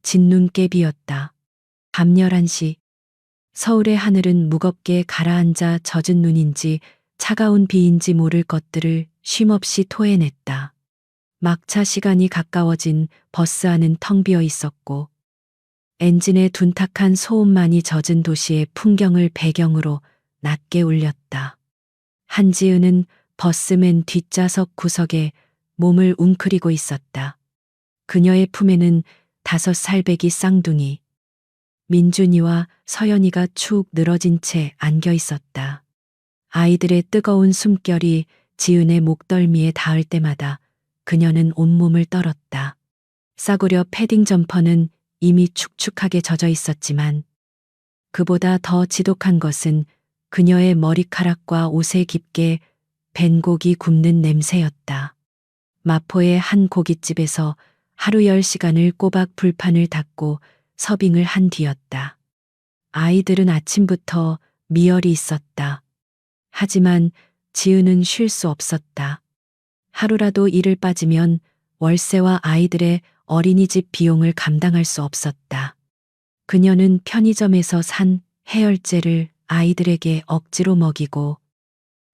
진눈깨비였다. 밤 11시. 서울의 하늘은 무겁게 가라앉아 젖은 눈인지 차가운 비인지 모를 것들을 쉼없이 토해냈다. 막차 시간이 가까워진 버스 안은 텅 비어 있었고 엔진의 둔탁한 소음만이 젖은 도시의 풍경을 배경으로 낮게 울렸다. 한지은은 버스 맨 뒷좌석 구석에 몸을 웅크리고 있었다. 그녀의 품에는 5살 배기 쌍둥이 민준이와 서연이가 축 늘어진 채 안겨 있었다. 아이들의 뜨거운 숨결이 지은의 목덜미에 닿을 때마다 그녀는 온몸을 떨었다. 싸구려 패딩 점퍼는 이미 축축하게 젖어 있었지만 그보다 더 지독한 것은 그녀의 머리카락과 옷에 깊게 밴 고기 굽는 냄새였다. 마포의 한 고깃집에서 하루 10시간을 꼬박 불판을 닫고 서빙을 한 뒤였다. 아이들은 아침부터 미열이 있었다. 하지만 지은은 쉴 수 없었다. 하루라도 일을 빠지면 월세와 아이들의 어린이집 비용을 감당할 수 없었다. 그녀는 편의점에서 산 해열제를 아이들에게 억지로 먹이고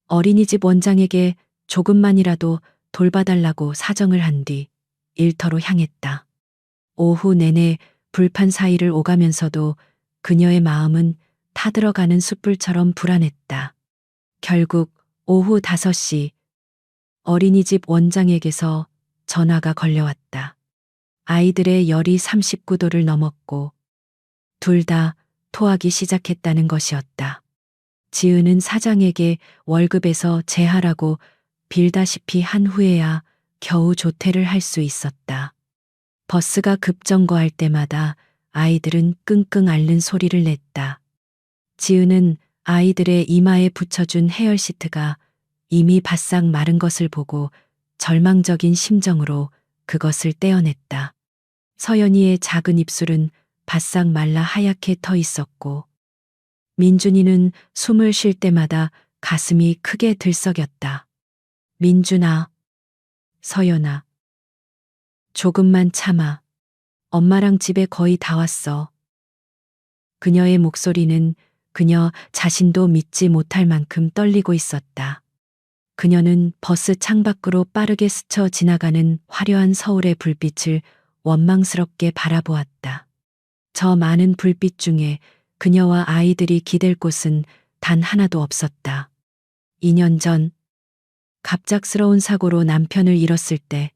어린이집 원장에게 조금만이라도 돌봐달라고 사정을 한 뒤 일터로 향했다. 오후 내내 불판 사이를 오가면서도 그녀의 마음은 타들어가는 숯불처럼 불안했다. 결국 오후 5시 어린이집 원장에게서 전화가 걸려왔다. 아이들의 열이 39도를 넘었고 둘 다 토하기 시작했다는 것이었다. 지은은 사장에게 월급에서 제하라고 빌다시피 한 후에야 겨우 조퇴를 할 수 있었다. 버스가 급정거할 때마다 아이들은 끙끙 앓는 소리를 냈다. 지은은 아이들의 이마에 붙여준 헤어 시트가 이미 바싹 마른 것을 보고 절망적인 심정으로 그것을 떼어냈다. 서연이의 작은 입술은 바싹 말라 하얗게 터 있었고 민준이는 숨을 쉴 때마다 가슴이 크게 들썩였다. 민준아, 서연아, 조금만 참아. 엄마랑 집에 거의 다 왔어. 그녀의 목소리는 그녀 자신도 믿지 못할 만큼 떨리고 있었다. 그녀는 버스 창밖으로 빠르게 스쳐 지나가는 화려한 서울의 불빛을 원망스럽게 바라보았다. 저 많은 불빛 중에 그녀와 아이들이 기댈 곳은 단 하나도 없었다. 2년 전 갑작스러운 사고로 남편을 잃었을 때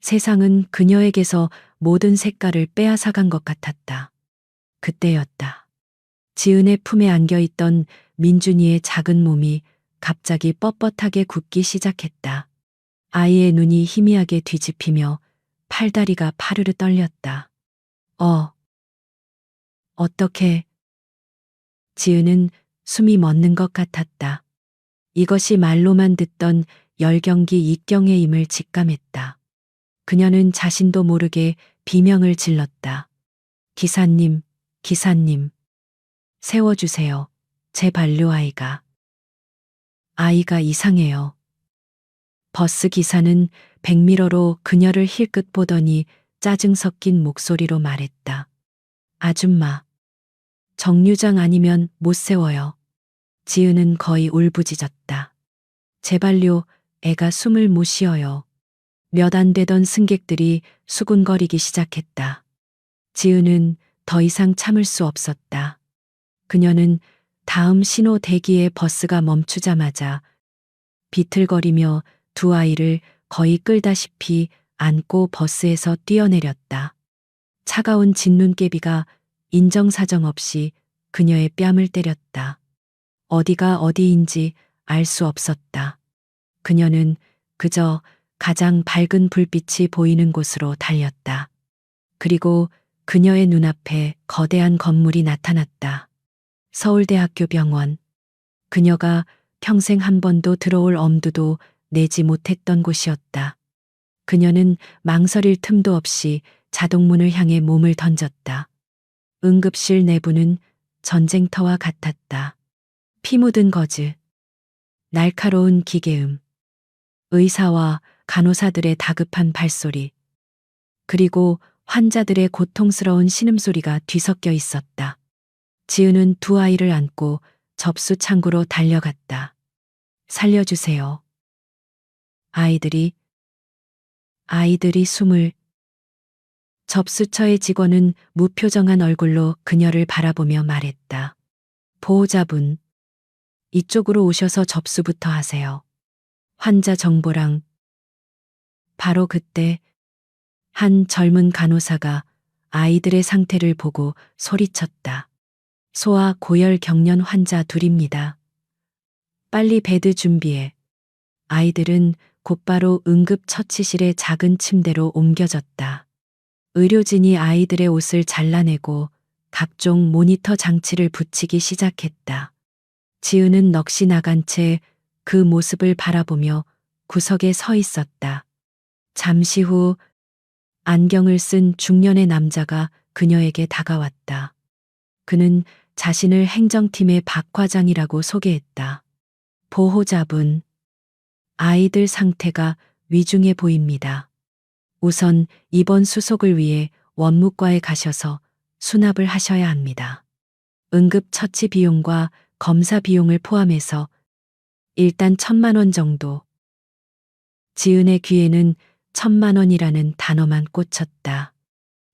세상은 그녀에게서 모든 색깔을 빼앗아간 것 같았다. 그때였다. 지은의 품에 안겨있던 민준이의 작은 몸이 갑자기 뻣뻣하게 굳기 시작했다. 아이의 눈이 희미하게 뒤집히며 팔다리가 파르르 떨렸다. 어떻게? 지은은 숨이 멎는 것 같았다. 이것이 말로만 듣던 열경기 익경의 임을 직감했다. 그녀는 자신도 모르게 비명을 질렀다. 기사님, 기사님. 세워주세요. 제 반려아이가. 아이가 이상해요. 버스 기사는 백미러로 그녀를 힐끗 보더니 짜증 섞인 목소리로 말했다. 아줌마. 정류장 아니면 못 세워요. 지은은 거의 울부짖었다. 제발요, 애가 숨을 못 쉬어요. 몇 안 되던 승객들이 수군거리기 시작했다. 지은은 더 이상 참을 수 없었다. 그녀는 다음 신호 대기에 버스가 멈추자마자 비틀거리며 두 아이를 거의 끌다시피 안고 버스에서 뛰어내렸다. 차가운 진눈깨비가 인정사정 없이 그녀의 뺨을 때렸다. 어디가 어디인지 알 수 없었다. 그녀는 그저 가장 밝은 불빛이 보이는 곳으로 달렸다. 그리고 그녀의 눈앞에 거대한 건물이 나타났다. 서울대학교 병원. 그녀가 평생 한 번도 들어올 엄두도 내지 못했던 곳이었다. 그녀는 망설일 틈도 없이 자동문을 향해 몸을 던졌다. 응급실 내부는 전쟁터와 같았다. 피 묻은 거즈, 날카로운 기계음, 의사와 간호사들의 다급한 발소리, 그리고 환자들의 고통스러운 신음소리가 뒤섞여 있었다. 지은은 두 아이를 안고 접수 창구로 달려갔다. 살려주세요. 아이들이 숨을. 접수처의 직원은 무표정한 얼굴로 그녀를 바라보며 말했다. 보호자분, 이쪽으로 오셔서 접수부터 하세요. 환자 정보랑. 바로 그때 한 젊은 간호사가 아이들의 상태를 보고 소리쳤다. 소아 고열 경련 환자 둘입니다. 빨리 베드 준비해. 아이들은 곧바로 응급처치실의 작은 침대로 옮겨졌다. 의료진이 아이들의 옷을 잘라내고 각종 모니터 장치를 붙이기 시작했다. 지은은 넋이 나간 채 그 모습을 바라보며 구석에 서 있었다. 잠시 후 안경을 쓴 중년의 남자가 그녀에게 다가왔다. 그는 자신을 행정팀의 박 과장이라고 소개했다. 보호자분, 아이들 상태가 위중해 보입니다. 우선 입원 수속을 위해 원무과에 가셔서 수납을 하셔야 합니다. 응급처치 비용과 검사 비용을 포함해서 일단 1,000만 원 정도. 지은의 귀에는 1,000만 원이라는 단어만 꽂혔다.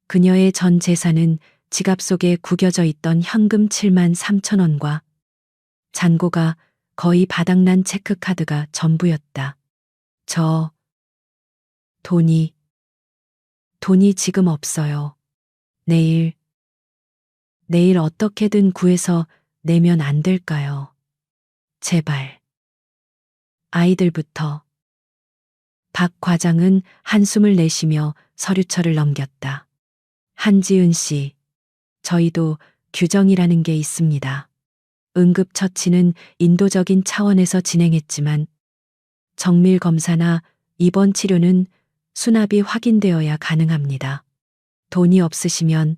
그녀의 전 재산은 지갑 속에 구겨져 있던 현금 7만 3천 원과 잔고가 거의 바닥난 체크카드가 전부였다. 돈이 지금 없어요. 내일 어떻게든 구해서 내면 안 될까요? 제발. 아이들부터. 박 과장은 한숨을 내쉬며 서류처를 넘겼다. 한지은 씨, 저희도 규정이라는 게 있습니다. 응급처치는 인도적인 차원에서 진행했지만 정밀 검사나 입원 치료는 수납이 확인되어야 가능합니다. 돈이 없으시면.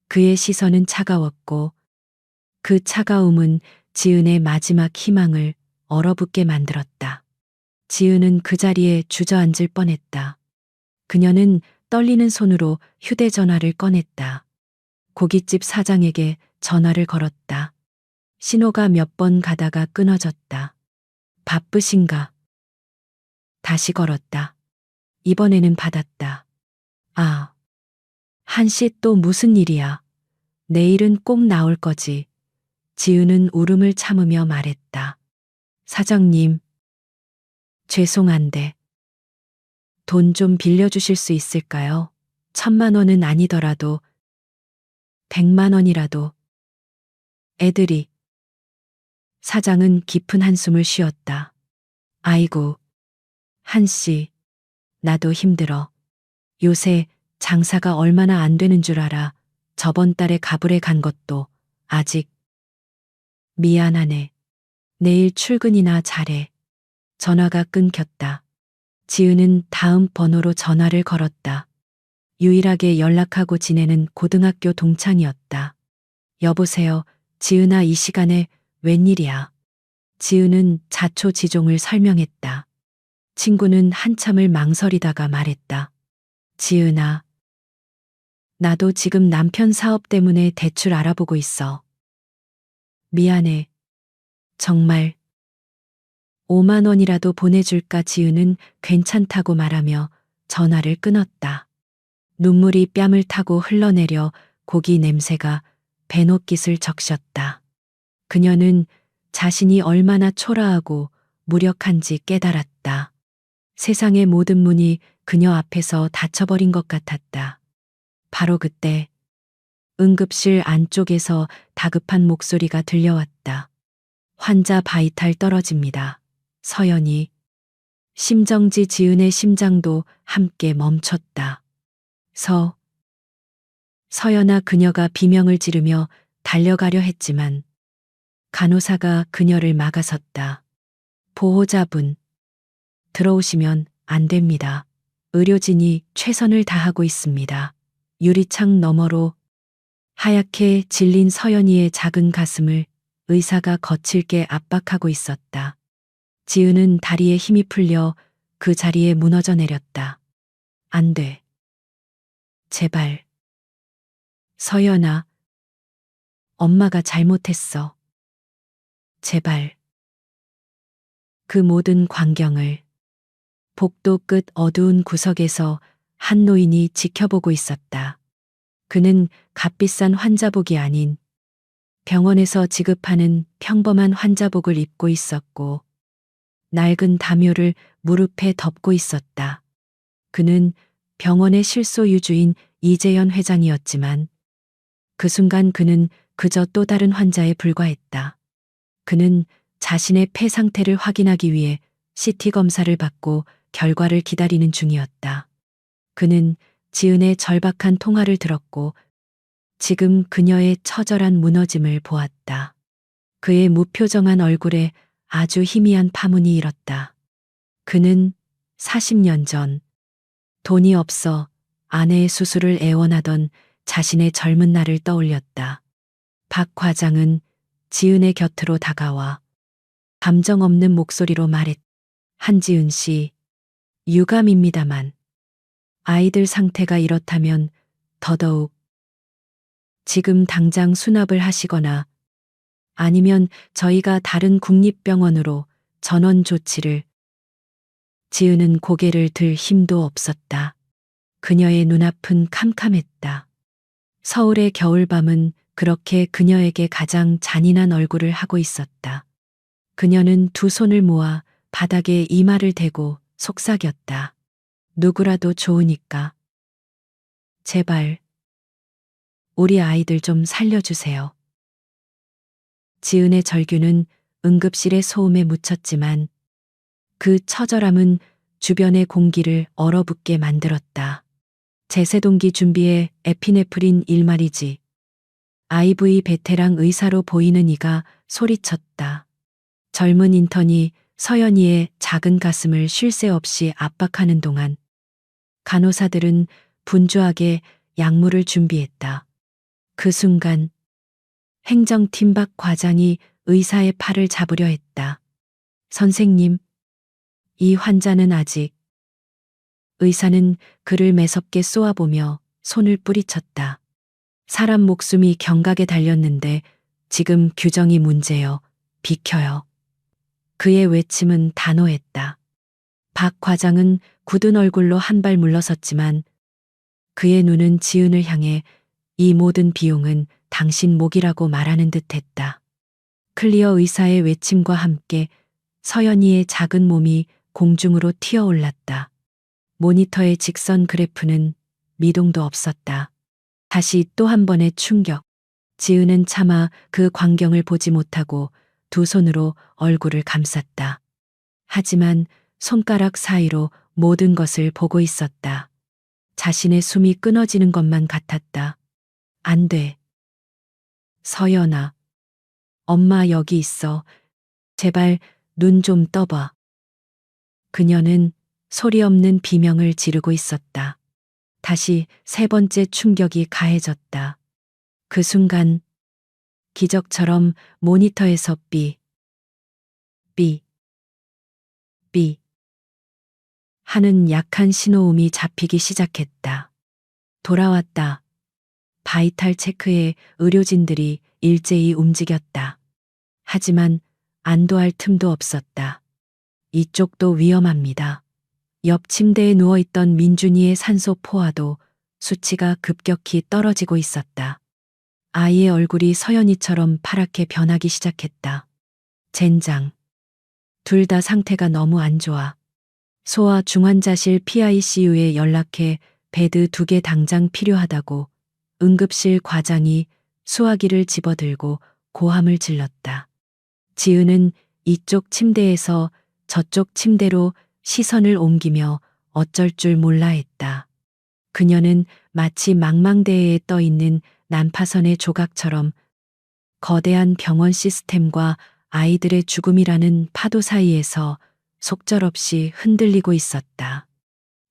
그의 시선은 차가웠고 그 차가움은 지은의 마지막 희망을 얼어붙게 만들었다. 지은은 그 자리에 주저앉을 뻔했다. 그녀는 떨리는 손으로 휴대전화를 꺼냈다. 고깃집 사장에게 전화를 걸었다. 신호가 몇 번 가다가 끊어졌다. 바쁘신가? 다시 걸었다. 이번에는 받았다. 아, 한씨 또 무슨 일이야? 내일은 꼭 나올 거지. 지은은 울음을 참으며 말했다. 사장님, 죄송한데 돈 좀 빌려주실 수 있을까요? 1,000만 원은 아니더라도 100만 원이라도. 애들이. 사장은 깊은 한숨을 쉬었다. 아이고, 한씨, 나도 힘들어. 요새 장사가 얼마나 안 되는 줄 알아. 저번 달에 가불에 간 것도 아직. 미안하네. 내일 출근이나 잘해. 전화가 끊겼다. 지은은 다음 번호로 전화를 걸었다. 유일하게 연락하고 지내는 고등학교 동창이었다. 여보세요, 지은아, 이 시간에 웬일이야? 지은은 자초지종을 설명했다. 친구는 한참을 망설이다가 말했다. 지은아, 나도 지금 남편 사업 때문에 대출 알아보고 있어. 미안해. 정말. 5만 원이라도 보내줄까? 지은은 괜찮다고 말하며 전화를 끊었다. 눈물이 뺨을 타고 흘러내려 고기 냄새가 배노깃을 적셨다. 그녀는 자신이 얼마나 초라하고 무력한지 깨달았다. 세상의 모든 문이 그녀 앞에서 닫혀버린 것 같았다. 바로 그때 응급실 안쪽에서 다급한 목소리가 들려왔다. 환자 바이탈 떨어집니다. 서연이. 심정지. 지은의 심장도 함께 멈췄다. 서연아. 그녀가 비명을 지르며 달려가려 했지만 간호사가 그녀를 막아섰다. 보호자분, 들어오시면 안 됩니다. 의료진이 최선을 다하고 있습니다. 유리창 너머로 하얗게 질린 서연이의 작은 가슴을 의사가 거칠게 압박하고 있었다. 지은은 다리에 힘이 풀려 그 자리에 무너져 내렸다. 안 돼. 제발. 서연아, 엄마가 잘못했어. 제발. 그 모든 광경을 복도 끝 어두운 구석에서 한 노인이 지켜보고 있었다. 그는 값비싼 환자복이 아닌 병원에서 지급하는 평범한 환자복을 입고 있었고 낡은 담요를 무릎에 덮고 있었다. 그는 병원의 실소유주인 이재현 회장이었지만 그 순간 그는 그저 또 다른 환자에 불과했다. 그는 자신의 폐 상태를 확인하기 위해 CT 검사를 받고 결과를 기다리는 중이었다. 그는 지은의 절박한 통화를 들었고 지금 그녀의 처절한 무너짐을 보았다. 그의 무표정한 얼굴에 아주 희미한 파문이 일었다. 그는 40년 전 돈이 없어 아내의 수술을 애원하던 자신의 젊은 날을 떠올렸다. 박 과장은 지은의 곁으로 다가와 감정 없는 목소리로 말했. 한지은 씨, 유감입니다만 아이들 상태가 이렇다면 더더욱 지금 당장 수납을 하시거나 아니면 저희가 다른 국립병원으로 전원 조치를. 지은은 고개를 들 힘도 없었다. 그녀의 눈앞은 캄캄했다. 서울의 겨울밤은 그렇게 그녀에게 가장 잔인한 얼굴을 하고 있었다. 그녀는 두 손을 모아 바닥에 이마를 대고 속삭였다. 누구라도 좋으니까. 제발, 우리 아이들 좀 살려주세요. 지은의 절규는 응급실의 소음에 묻혔지만 그 처절함은 주변의 공기를 얼어붙게 만들었다. 제세동기 준비에 에피네프린 1마리지. IV 베테랑 의사로 보이는 이가 소리쳤다. 젊은 인턴이 서연이의 작은 가슴을 쉴 새 없이 압박하는 동안 간호사들은 분주하게 약물을 준비했다. 그 순간 행정팀 박 과장이 의사의 팔을 잡으려 했다. 선생님, 이 환자는 아직. 의사는 그를 매섭게 쏘아보며 손을 뿌리쳤다. 사람 목숨이 경각에 달렸는데 지금 규정이 문제여. 비켜요. 그의 외침은 단호했다. 박 과장은 굳은 얼굴로 한 발 물러섰지만 그의 눈은 지은을 향해 이 모든 비용은 당신 몫이라고 말하는 듯했다. 클리어 의사의 외침과 함께 서연이의 작은 몸이 공중으로 튀어올랐다. 모니터의 직선 그래프는 미동도 없었다. 다시 또 한 번의 충격. 지은은 차마 그 광경을 보지 못하고 두 손으로 얼굴을 감쌌다. 하지만 손가락 사이로 모든 것을 보고 있었다. 자신의 숨이 끊어지는 것만 같았다. 안 돼. 서연아. 엄마 여기 있어. 제발 눈 좀 떠봐. 그녀는 소리 없는 비명을 지르고 있었다. 다시 세 번째 충격이 가해졌다. 그 순간 기적처럼 모니터에서 삐 하는 약한 신호음이 잡히기 시작했다. 돌아왔다. 바이탈 체크에 의료진들이 일제히 움직였다. 하지만 안도할 틈도 없었다. 이쪽도 위험합니다. 옆 침대에 누워있던 민준이의 산소 포화도 수치가 급격히 떨어지고 있었다. 아이의 얼굴이 서연이처럼 파랗게 변하기 시작했다. 젠장. 둘 다 상태가 너무 안 좋아. 소아 중환자실 PICU에 연락해 베드 2개 당장 필요하다고 응급실 과장이 수화기를 집어들고 고함을 질렀다. 지은은 이쪽 침대에서 저쪽 침대로 시선을 옮기며 어쩔 줄 몰라 했다. 그녀는 마치 망망대해에 떠 있는 난파선의 조각처럼 거대한 병원 시스템과 아이들의 죽음이라는 파도 사이에서 속절없이 흔들리고 있었다.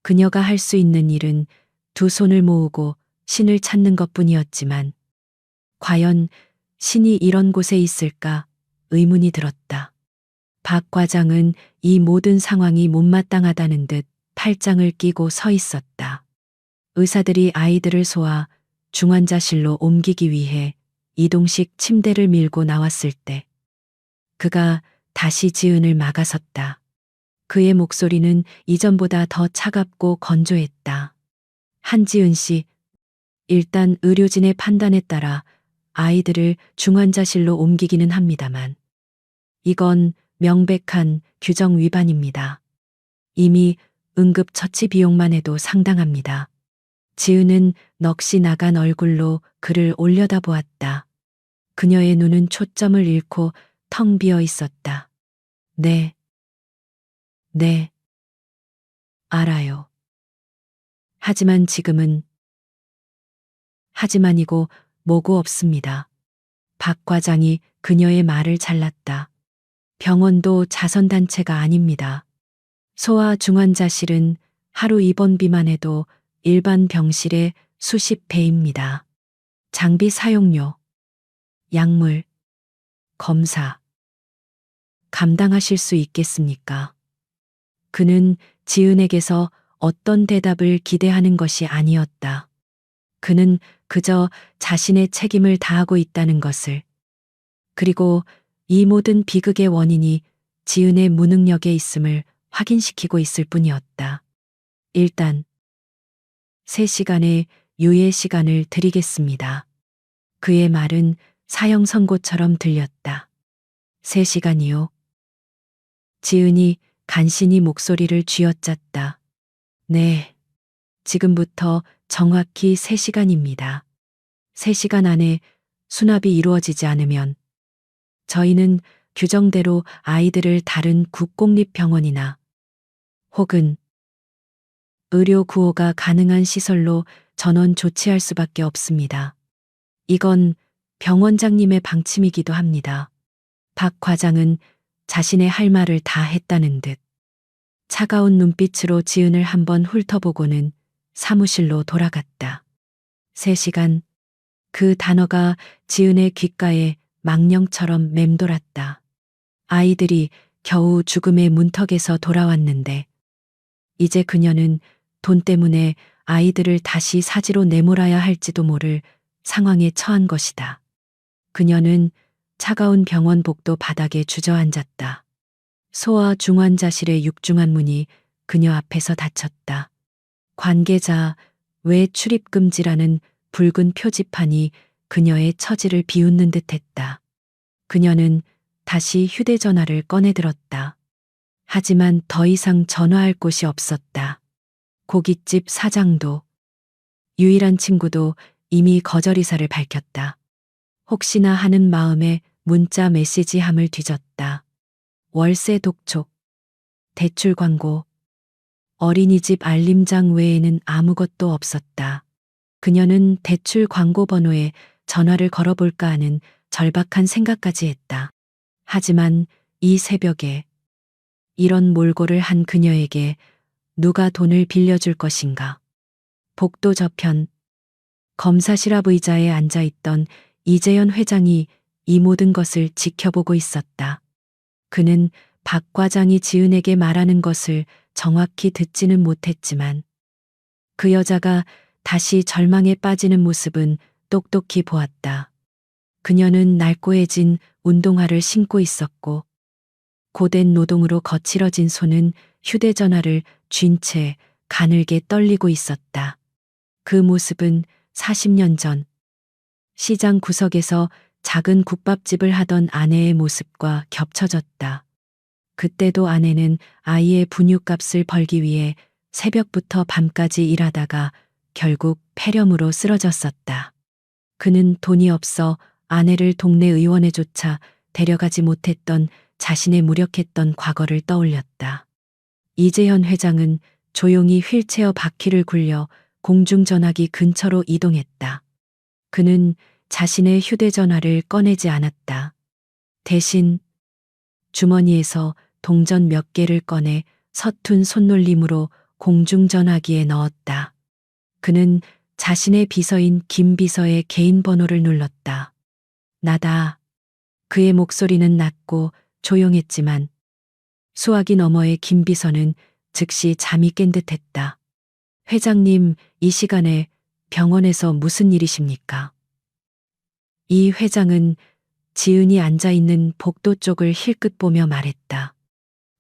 그녀가 할 수 있는 일은 두 손을 모으고 신을 찾는 것뿐이었지만 과연 신이 이런 곳에 있을까 의문이 들었다. 박 과장은 이 모든 상황이 못마땅하다는 듯 팔짱을 끼고 서 있었다. 의사들이 아이들을 소아 중환자실로 옮기기 위해 이동식 침대를 밀고 나왔을 때 그가 다시 지은을 막아섰다. 그의 목소리는 이전보다 더 차갑고 건조했다. 한지은 씨, 일단 의료진의 판단에 따라 아이들을 중환자실로 옮기기는 합니다만 이건 명백한 규정 위반입니다. 이미 응급처치 비용만 해도 상당합니다. 지은은 넋이 나간 얼굴로 그를 올려다보았다. 그녀의 눈은 초점을 잃고 텅 비어 있었다. 네, 네, 알아요. 하지만 지금은 하지만이고 뭐고 없습니다. 박 과장이 그녀의 말을 잘랐다. 병원도 자선단체가 아닙니다. 소아 중환자실은 하루 입원비만 해도 일반 병실의 수십 배입니다. 장비 사용료, 약물, 검사, 감당하실 수 있겠습니까? 그는 지은에게서 어떤 대답을 기대하는 것이 아니었다. 그는 그저 자신의 책임을 다하고 있다는 것을, 그리고 이 모든 비극의 원인이 지은의 무능력에 있음을 확인시키고 있을 뿐이었다. 일단 3시간의 유예 시간을 드리겠습니다. 그의 말은 사형 선고처럼 들렸다. 3시간이요. 지은이 간신히 목소리를 쥐어짰다. 네, 지금부터 정확히 3시간입니다. 3시간 안에 수납이 이루어지지 않으면 저희는 규정대로 아이들을 다른 국공립병원이나 혹은 의료 구호가 가능한 시설로 전원 조치할 수밖에 없습니다. 이건 병원장님의 방침이기도 합니다. 박 과장은 자신의 할 말을 다 했다는 듯 차가운 눈빛으로 지은을 한번 훑어보고는 사무실로 돌아갔다. 3시간, 그 단어가 지은의 귓가에 망령처럼 맴돌았다. 아이들이 겨우 죽음의 문턱에서 돌아왔는데 이제 그녀는 돈 때문에 아이들을 다시 사지로 내몰아야 할지도 모를 상황에 처한 것이다. 그녀는 차가운 병원 복도 바닥에 주저앉았다. 소아 중환자실의 육중한 문이 그녀 앞에서 닫혔다. 관계자 외 출입 금지라는 붉은 표지판이 그녀의 처지를 비웃는 듯했다. 그녀는 다시 휴대전화를 꺼내들었다. 하지만 더 이상 전화할 곳이 없었다. 고깃집 사장도, 유일한 친구도 이미 거절 의사를 밝혔다. 혹시나 하는 마음에 문자 메시지함을 뒤졌다. 월세 독촉, 대출 광고, 어린이집 알림장 외에는 아무것도 없었다. 그녀는 대출 광고 번호에 전화를 걸어볼까 하는 절박한 생각까지 했다. 하지만 이 새벽에 이런 몰골을 한 그녀에게 누가 돈을 빌려줄 것인가. 복도 저편, 검사실 앞 의자에 앉아있던 이재현 회장이 이 모든 것을 지켜보고 있었다. 그는 박 과장이 지은에게 말하는 것을 정확히 듣지는 못했지만 그 여자가 다시 절망에 빠지는 모습은 똑똑히 보았다. 그녀는 날고해진 운동화를 신고 있었고 고된 노동으로 거칠어진 손은 휴대전화를 쥔 채 가늘게 떨리고 있었다. 그 모습은 40년 전 시장 구석에서 작은 국밥집을 하던 아내의 모습과 겹쳐졌다. 그때도 아내는 아이의 분유값을 벌기 위해 새벽부터 밤까지 일하다가 결국 폐렴으로 쓰러졌었다. 그는 돈이 없어 아내를 동네 의원에조차 데려가지 못했던 자신의 무력했던 과거를 떠올렸다. 이재현 회장은 조용히 휠체어 바퀴를 굴려 공중전화기 근처로 이동했다. 그는 자신의 휴대전화를 꺼내지 않았다. 대신 주머니에서 동전 몇 개를 꺼내 서툰 손놀림으로 공중전화기에 넣었다. 그는 자신의 비서인 김 비서의 개인 번호를 눌렀다. 나다. 그의 목소리는 낮고 조용했지만 수화기 너머의 김 비서는 즉시 잠이 깬 듯했다. 회장님, 이 시간에 병원에서 무슨 일이십니까? 이 회장은 지은이 앉아 있는 복도 쪽을 힐끗 보며 말했다.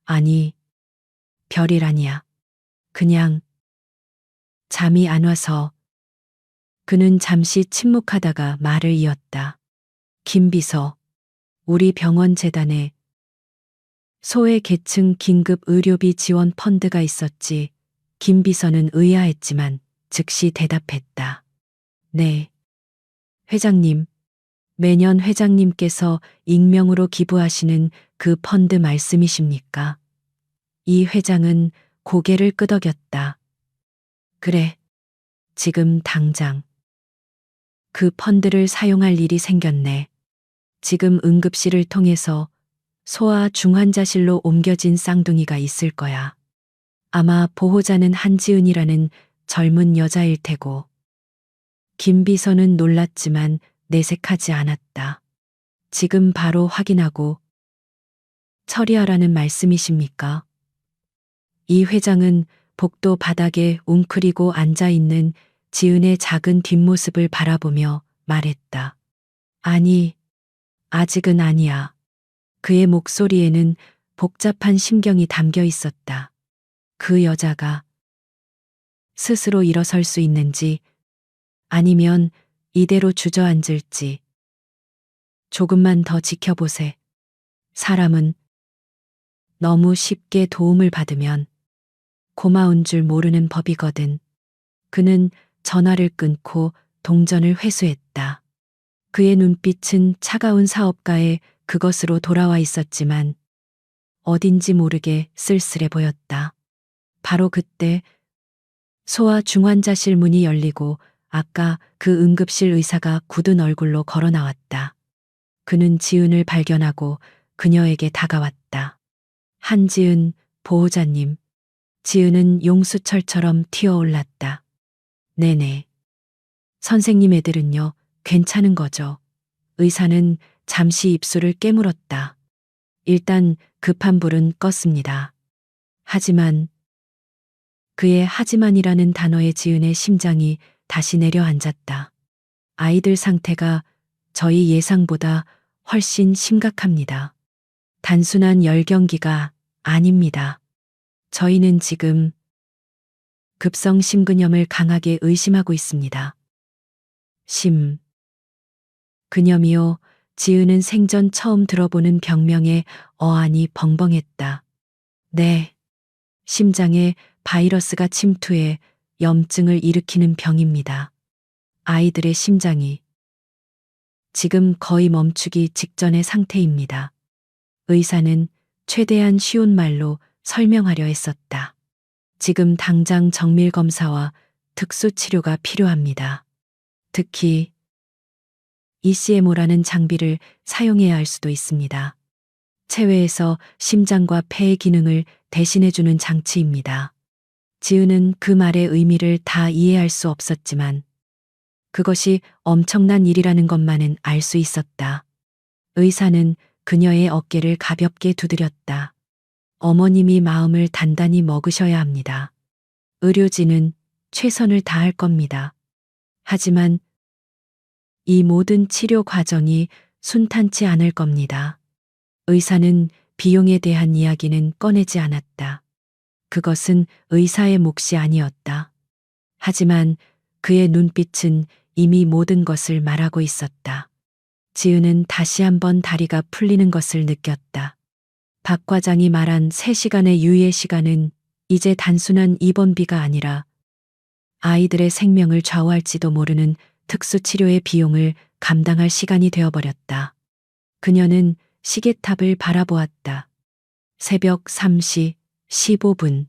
아니, 별일 아니야. 그냥 잠이 안 와서. 그는 잠시 침묵하다가 말을 이었다. 김 비서, 우리 병원 재단에 소외계층 긴급 의료비 지원 펀드가 있었지. 김 비서는 의아했지만 즉시 대답했다. 네. 회장님, 매년 회장님께서 익명으로 기부하시는 그 펀드 말씀이십니까? 이 회장은 고개를 끄덕였다. 그래, 지금 당장. 그 펀드를 사용할 일이 생겼네. 지금 응급실을 통해서 소아 중환자실로 옮겨진 쌍둥이가 있을 거야. 아마 보호자는 한지은이라는 젊은 여자일 테고. 김 비서는 놀랐지만 내색하지 않았다. 지금 바로 확인하고 처리하라는 말씀이십니까? 이 회장은 복도 바닥에 웅크리고 앉아 있는 지은의 작은 뒷모습을 바라보며 말했다. 아니, 아직은 아니야. 그의 목소리에는 복잡한 심경이 담겨 있었다. 그 여자가 스스로 일어설 수 있는지 아니면 이대로 주저앉을지 조금만 더 지켜보세. 사람은 너무 쉽게 도움을 받으면 고마운 줄 모르는 법이거든. 그는 전화를 끊고 동전을 회수했다. 그의 눈빛은 차가운 사업가의 그것으로 돌아와 있었지만 어딘지 모르게 쓸쓸해 보였다. 바로 그때 소아 중환자실 문이 열리고 아까 그 응급실 의사가 굳은 얼굴로 걸어 나왔다. 그는 지은을 발견하고 그녀에게 다가왔다. 한지은, 보호자님. 지은은 용수철처럼 튀어올랐다. 네네. 선생님 애들은요, 괜찮은 거죠. 의사는 잠시 입술을 깨물었다. 일단 급한 불은 껐습니다. 하지만 그의 하지만이라는 단어에 지은의 심장이 다시 내려앉았다. 아이들 상태가 저희 예상보다 훨씬 심각합니다. 단순한 열경기가 아닙니다. 저희는 지금 급성 심근염을 강하게 의심하고 있습니다. 근염이요. 지은은 생전 처음 들어보는 병명에 어안이 벙벙했다. 네. 심장에 바이러스가 침투해 염증을 일으키는 병입니다. 아이들의 심장이 지금 거의 멈추기 직전의 상태입니다. 의사는 최대한 쉬운 말로 설명하려 했었다. 지금 당장 정밀 검사와 특수 치료가 필요합니다. 특히 ECMO라는 장비를 사용해야 할 수도 있습니다. 체외에서 심장과 폐의 기능을 대신해주는 장치입니다. 지은은 그 말의 의미를 다 이해할 수 없었지만 그것이 엄청난 일이라는 것만은 알 수 있었다. 의사는 그녀의 어깨를 가볍게 두드렸다. 어머님이 마음을 단단히 먹으셔야 합니다. 의료진은 최선을 다할 겁니다. 하지만 이 모든 치료 과정이 순탄치 않을 겁니다. 의사는 비용에 대한 이야기는 꺼내지 않았다. 그것은 의사의 몫이 아니었다. 하지만 그의 눈빛은 이미 모든 것을 말하고 있었다. 지은은 다시 한번 다리가 풀리는 것을 느꼈다. 박 과장이 말한 3시간의 유예 시간은 이제 단순한 입원비가 아니라 아이들의 생명을 좌우할지도 모르는 특수치료의 비용을 감당할 시간이 되어버렸다. 그녀는 시계탑을 바라보았다. 새벽 3시 15분.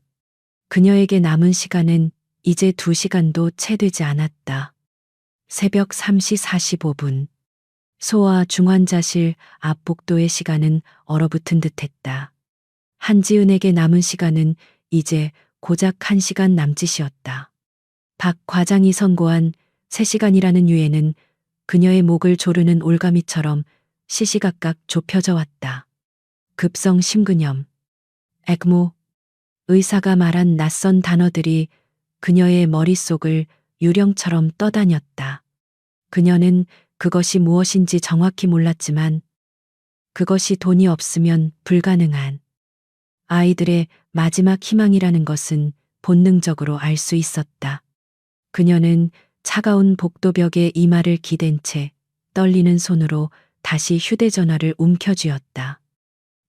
그녀에게 남은 시간은 이제 2시간도 채 되지 않았다. 새벽 3시 45분. 소아 중환자실 앞 복도의 시간은 얼어붙은 듯했다. 한지은에게 남은 시간은 이제 고작 1시간 남짓이었다. 박 과장이 선고한 3시간이라는 유예는 그녀의 목을 조르는 올가미처럼 시시각각 좁혀져 왔다. 급성 심근염, 에크모, 의사가 말한 낯선 단어들이 그녀의 머릿속을 유령처럼 떠다녔다. 그녀는 그것이 무엇인지 정확히 몰랐지만 그것이 돈이 없으면 불가능한 아이들의 마지막 희망이라는 것은 본능적으로 알 수 있었다. 그녀는 차가운 복도벽에 이마를 기댄 채 떨리는 손으로 다시 휴대전화를 움켜쥐었다.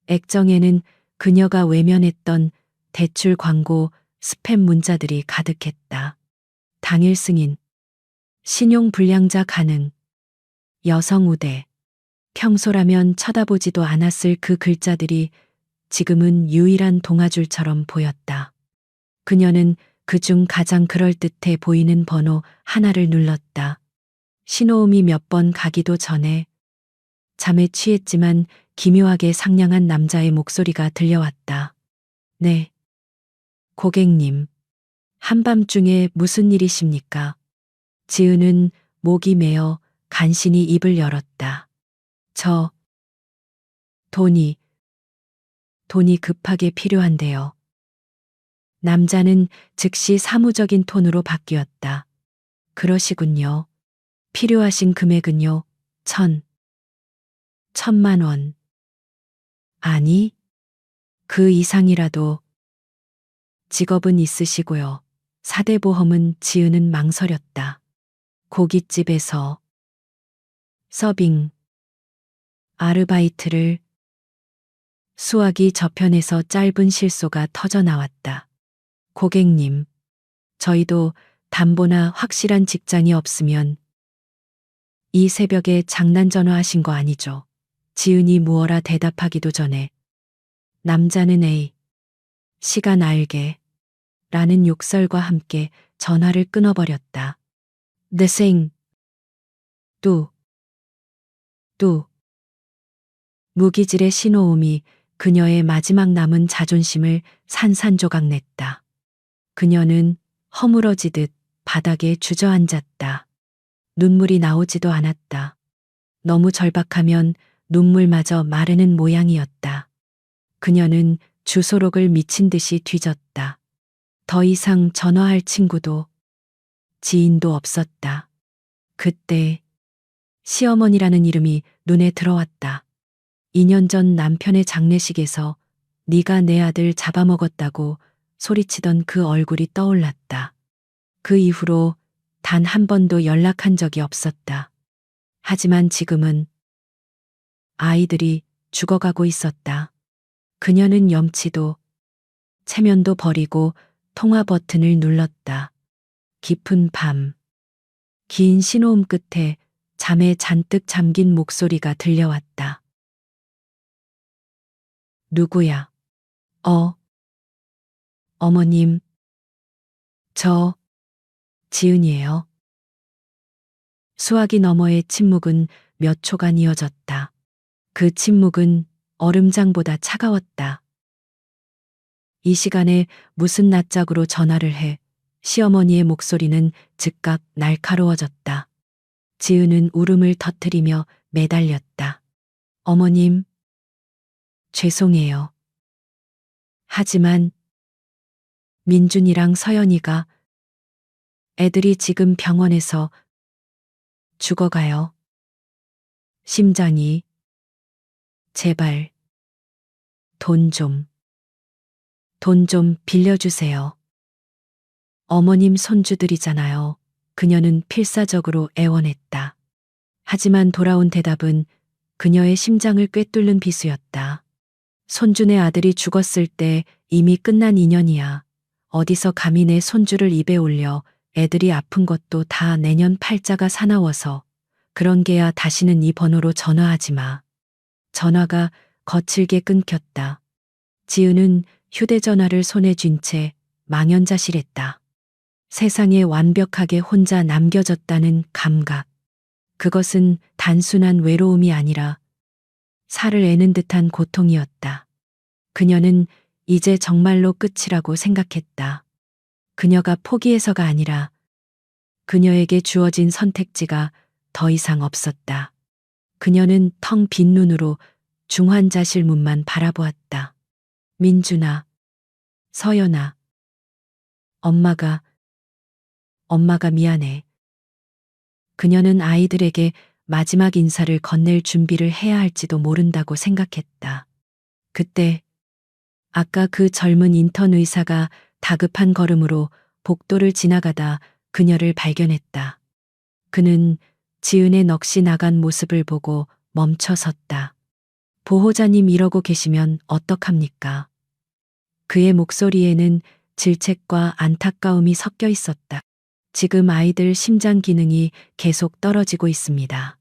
액정에는 그녀가 외면했던 대출 광고 스팸 문자들이 가득했다. 당일 승인, 신용 불량자 가능, 여성 우대. 평소라면 쳐다보지도 않았을 그 글자들이 지금은 유일한 동아줄처럼 보였다. 그녀는 그중 가장 그럴듯해 보이는 번호 하나를 눌렀다. 신호음이 몇 번 가기도 전에 잠에 취했지만 기묘하게 상냥한 남자의 목소리가 들려왔다. 네. 고객님. 한밤중에 무슨 일이십니까? 지은은 목이 메어 간신히 입을 열었다. 저, 돈이 급하게 필요한데요. 남자는 즉시 사무적인 톤으로 바뀌었다. 그러시군요. 필요하신 금액은요, 1,000만 원. 아니, 그 이상이라도. 직업은 있으시고요. 사대보험은 지은은 망설였다. 고깃집에서 서빙, 아르바이트를. 수화기 저편에서 짧은 실소가 터져 나왔다. 고객님, 저희도 담보나 확실한 직장이 없으면. 이 새벽에 장난 전화하신 거 아니죠? 지은이 무어라 대답하기도 전에 남자는 에이, 시간 알게 라는 욕설과 함께 전화를 끊어버렸다. 내생 뚜 무기질의 신호음이 그녀의 마지막 남은 자존심을 산산조각 냈다. 그녀는 허물어지듯 바닥에 주저앉았다. 눈물이 나오지도 않았다. 너무 절박하면 눈물마저 마르는 모양이었다. 그녀는 주소록을 미친 듯이 뒤졌다. 더 이상 전화할 친구도 지인도 없었다. 그때 시어머니라는 이름이 눈에 들어왔다. 2년 전 남편의 장례식에서 네가 내 아들 잡아먹었다고 소리치던 그 얼굴이 떠올랐다. 그 이후로 단 한 번도 연락한 적이 없었다. 하지만 지금은 아이들이 죽어가고 있었다. 그녀는 염치도 체면도 버리고 통화 버튼을 눌렀다. 깊은 밤, 긴 신호음 끝에 잠에 잔뜩 잠긴 목소리가 들려왔다. 누구야? 어머님. 저, 지은이에요. 수화기 너머의 침묵은 몇 초간 이어졌다. 그 침묵은 얼음장보다 차가웠다. 이 시간에 무슨 낯짝으로 전화를 해. 시어머니의 목소리는 즉각 날카로워졌다. 지은은 울음을 터뜨리며 매달렸다. 어머님, 죄송해요. 하지만 민준이랑 서연이가 애들이 지금 병원에서 죽어가요. 심장이. 제발 돈 좀 빌려주세요. 어머님 손주들이잖아요. 그녀는 필사적으로 애원했다. 하지만 돌아온 대답은 그녀의 심장을 꿰뚫는 비수였다. 손주네 아들이 죽었을 때 이미 끝난 인연이야. 어디서 감히 내 손주를 입에 올려. 애들이 아픈 것도 다 내년 팔자가 사나워서. 그런 게야. 다시는 이 번호로 전화하지 마. 전화가 거칠게 끊겼다. 지은은 휴대전화를 손에 쥔 채 망연자실했다. 세상에 완벽하게 혼자 남겨졌다는 감각. 그것은 단순한 외로움이 아니라 살을 애는 듯한 고통이었다. 그녀는 이제 정말로 끝이라고 생각했다. 그녀가 포기해서가 아니라 그녀에게 주어진 선택지가 더 이상 없었다. 그녀는 텅 빈 눈으로 중환자실 문만 바라보았다. 민준아, 서연아, 엄마가 엄마가 미안해. 그녀는 아이들에게 마지막 인사를 건넬 준비를 해야 할지도 모른다고 생각했다. 그때 아까 그 젊은 인턴 의사가 다급한 걸음으로 복도를 지나가다 그녀를 발견했다. 그는 지은의 넋이 나간 모습을 보고 멈춰 섰다. 보호자님 이러고 계시면 어떡합니까? 그의 목소리에는 질책과 안타까움이 섞여 있었다. 지금 아이들 심장 기능이 계속 떨어지고 있습니다.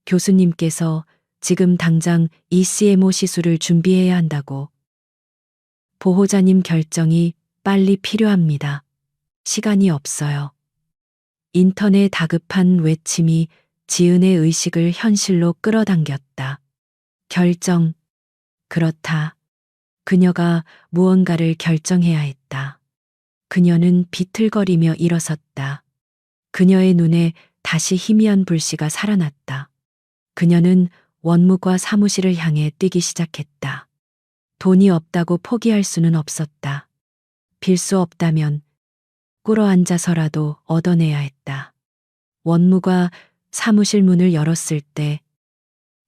교수님께서 지금 당장 ECMO 시술을 준비해야 한다고. 보호자님 결정이 빨리 필요합니다. 시간이 없어요. 인턴의 다급한 외침이 지은의 의식을 현실로 끌어당겼다. 결정. 그렇다. 그녀가 무언가를 결정해야 했다. 그녀는 비틀거리며 일어섰다. 그녀의 눈에 다시 희미한 불씨가 살아났다. 그녀는 원무과 사무실을 향해 뛰기 시작했다. 돈이 없다고 포기할 수는 없었다. 빌 수 없다면 꿇어앉아서라도 얻어내야 했다. 원무가 사무실 문을 열었을 때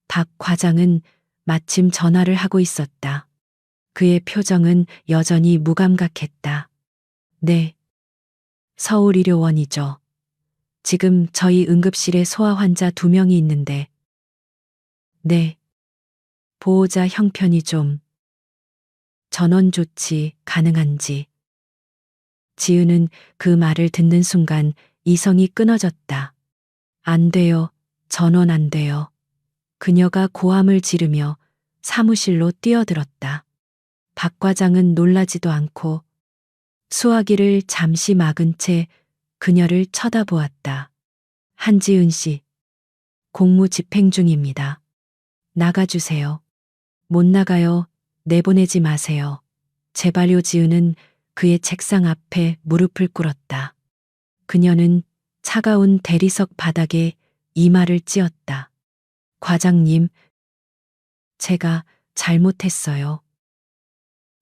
박 과장은 마침 전화를 하고 있었다. 그의 표정은 여전히 무감각했다. 네. 서울의료원이죠. 지금 저희 응급실에 소아 환자 2명이 있는데. 네. 보호자 형편이 좀. 전원 조치 가능한지. 지은은 그 말을 듣는 순간 이성이 끊어졌다. 안 돼요. 전원 안 돼요. 그녀가 고함을 지르며 사무실로 뛰어들었다. 박 과장은 놀라지도 않고 수화기를 잠시 막은 채 그녀를 쳐다보았다. 한지은 씨, 공무 집행 중입니다. 나가주세요. 못 나가요. 내보내지 마세요. 제발요. 지은은 그의 책상 앞에 무릎을 꿇었다. 그녀는 차가운 대리석 바닥에 이마를 찧었다. 과장님, 제가 잘못했어요.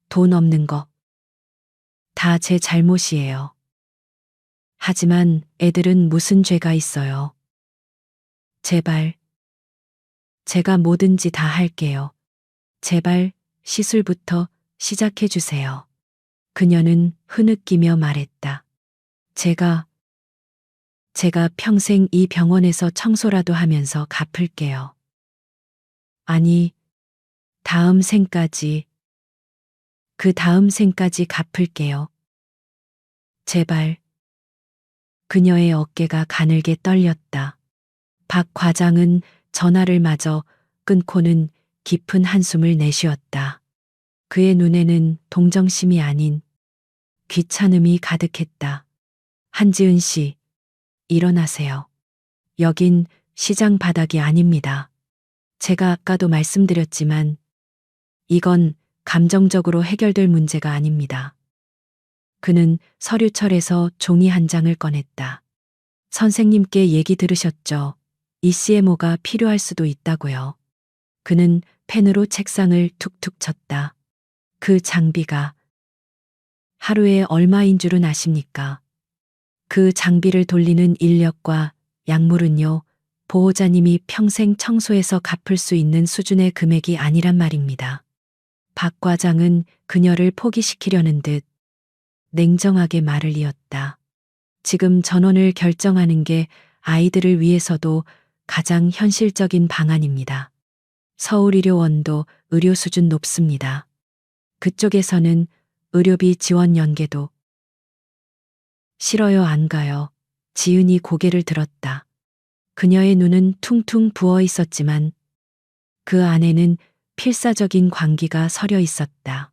돈 없는 거. 다 제 잘못이에요. 하지만 애들은 무슨 죄가 있어요. 제발. 제가 뭐든지 다 할게요. 제발 시술부터 시작해 주세요. 그녀는 흐느끼며 말했다. 제가 평생 이 병원에서 청소라도 하면서 갚을게요. 아니, 다음 생까지, 그 다음 생까지 갚을게요. 제발. 그녀의 어깨가 가늘게 떨렸다. 박 과장은 전화를 마저 끊고는 깊은 한숨을 내쉬었다. 그의 눈에는 동정심이 아닌 귀찮음이 가득했다. 한지은 씨, 일어나세요. 여긴 시장 바닥이 아닙니다. 제가 아까도 말씀드렸지만 이건 감정적으로 해결될 문제가 아닙니다. 그는 서류철에서 종이 한 장을 꺼냈다. 선생님께 얘기 들으셨죠? ECMO가 필요할 수도 있다고요. 그는 펜으로 책상을 툭툭 쳤다. 그 장비가 하루에 얼마인 줄은 아십니까? 그 장비를 돌리는 인력과 약물은요, 보호자님이 평생 청소해서 갚을 수 있는 수준의 금액이 아니란 말입니다. 박 과장은 그녀를 포기시키려는 듯 냉정하게 말을 이었다. 지금 전원을 결정하는 게 아이들을 위해서도 가장 현실적인 방안입니다. 서울의료원도 의료 수준 높습니다. 그쪽에서는 의료비 지원 연계도. 싫어요. 안 가요. 지은이 고개를 들었다. 그녀의 눈은 퉁퉁 부어 있었지만 그 안에는 필사적인 광기가 서려 있었다.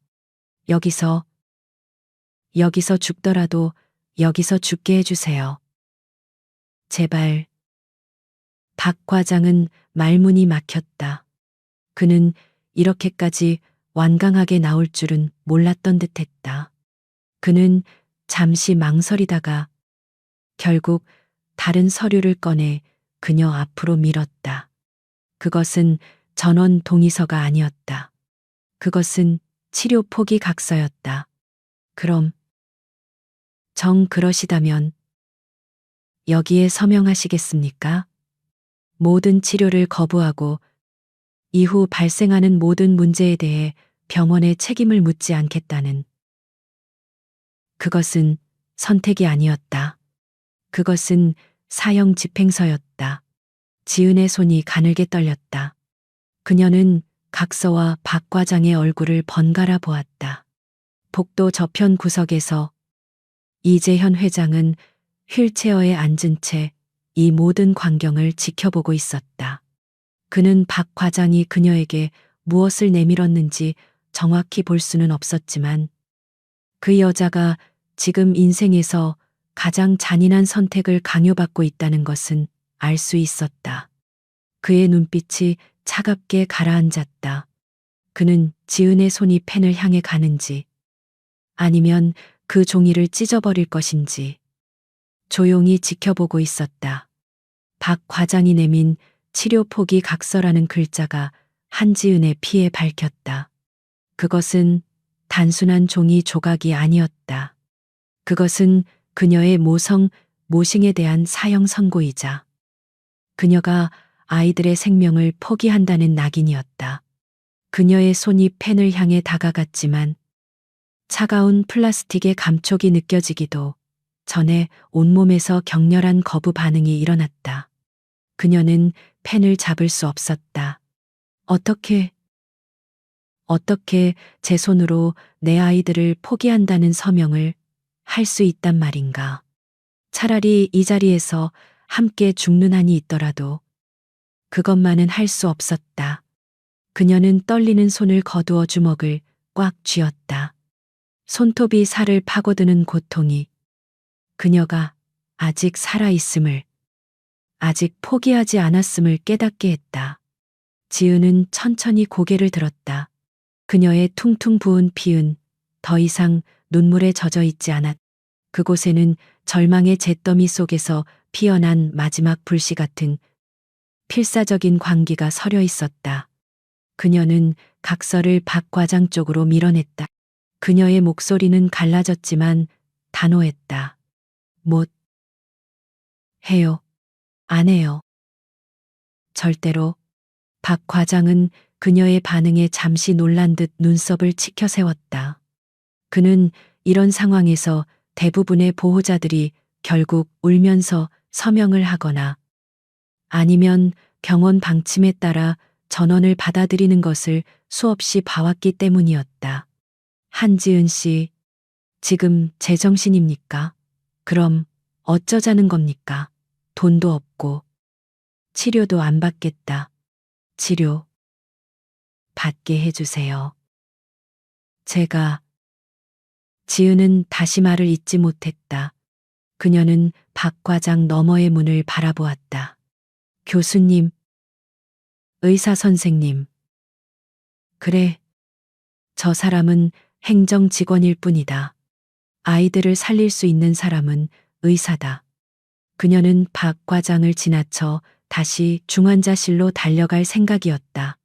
여기서 죽더라도 여기서 죽게 해주세요. 제발. 박 과장은 말문이 막혔다. 그는 이렇게까지 완강하게 나올 줄은 몰랐던 듯했다. 그는 잠시 망설이다가 결국 다른 서류를 꺼내 그녀 앞으로 밀었다. 그것은 전원 동의서가 아니었다. 그것은 치료 포기 각서였다. 그럼 정 그러시다면 여기에 서명하시겠습니까? 모든 치료를 거부하고 이후 발생하는 모든 문제에 대해 병원에 책임을 묻지 않겠다는. 그것은 선택이 아니었다. 그것은 사형 집행서였다. 지은의 손이 가늘게 떨렸다. 그녀는 각서와 박 과장의 얼굴을 번갈아 보았다. 복도 저편 구석에서 이재현 회장은 휠체어에 앉은 채 이 모든 광경을 지켜보고 있었다. 그는 박 과장이 그녀에게 무엇을 내밀었는지 정확히 볼 수는 없었지만 그 여자가 지금 인생에서 가장 잔인한 선택을 강요받고 있다는 것은 알 수 있었다. 그의 눈빛이 차갑게 가라앉았다. 그는 지은의 손이 펜을 향해 가는지 아니면 그 종이를 찢어버릴 것인지 조용히 지켜보고 있었다. 박 과장이 내민 치료 포기 각서라는 글자가 한지은의 피에 밝혔다. 그것은 단순한 종이 조각이 아니었다. 그것은 그녀의 모싱에 대한 사형 선고이자 그녀가 아이들의 생명을 포기한다는 낙인이었다. 그녀의 손이 펜을 향해 다가갔지만 차가운 플라스틱의 감촉이 느껴지기도 전에 온몸에서 격렬한 거부 반응이 일어났다. 그녀는 펜을 잡을 수 없었다. 어떻게 제 손으로 내 아이들을 포기한다는 서명을 할 수 있단 말인가. 차라리 이 자리에서 함께 죽는 한이 있더라도 그것만은 할 수 없었다. 그녀는 떨리는 손을 거두어 주먹을 꽉 쥐었다. 손톱이 살을 파고드는 고통이 그녀가 아직 살아있음을, 아직 포기하지 않았음을 깨닫게 했다. 지은은 천천히 고개를 들었다. 그녀의 퉁퉁 부은 피은 더 이상 눈물에 젖어 있지 않았. 그곳에는 절망의 잿더미 속에서 피어난 마지막 불씨 같은 필사적인 광기가 서려 있었다. 그녀는 각서를 박 과장 쪽으로 밀어냈다. 그녀의 목소리는 갈라졌지만 단호했다. 못 해요. 안 해요. 절대로. 박 과장은 그녀의 반응에 잠시 놀란 듯 눈썹을 치켜 세웠다. 그는 이런 상황에서 대부분의 보호자들이 결국 울면서 서명을 하거나 아니면 병원 방침에 따라 전원을 받아들이는 것을 수없이 봐왔기 때문이었다. 한지은 씨, 지금 제정신입니까? 그럼 어쩌자는 겁니까? 돈도 없고 치료도 안 받겠다. 치료 받게 해주세요. 제가. 지은은 다시 말을 잇지 못했다. 그녀는 박 과장 너머의 문을 바라보았다. 교수님, 의사 선생님. 그래, 저 사람은 행정 직원일 뿐이다. 아이들을 살릴 수 있는 사람은 의사다. 그녀는 박 과장을 지나쳐 다시 중환자실로 달려갈 생각이었다.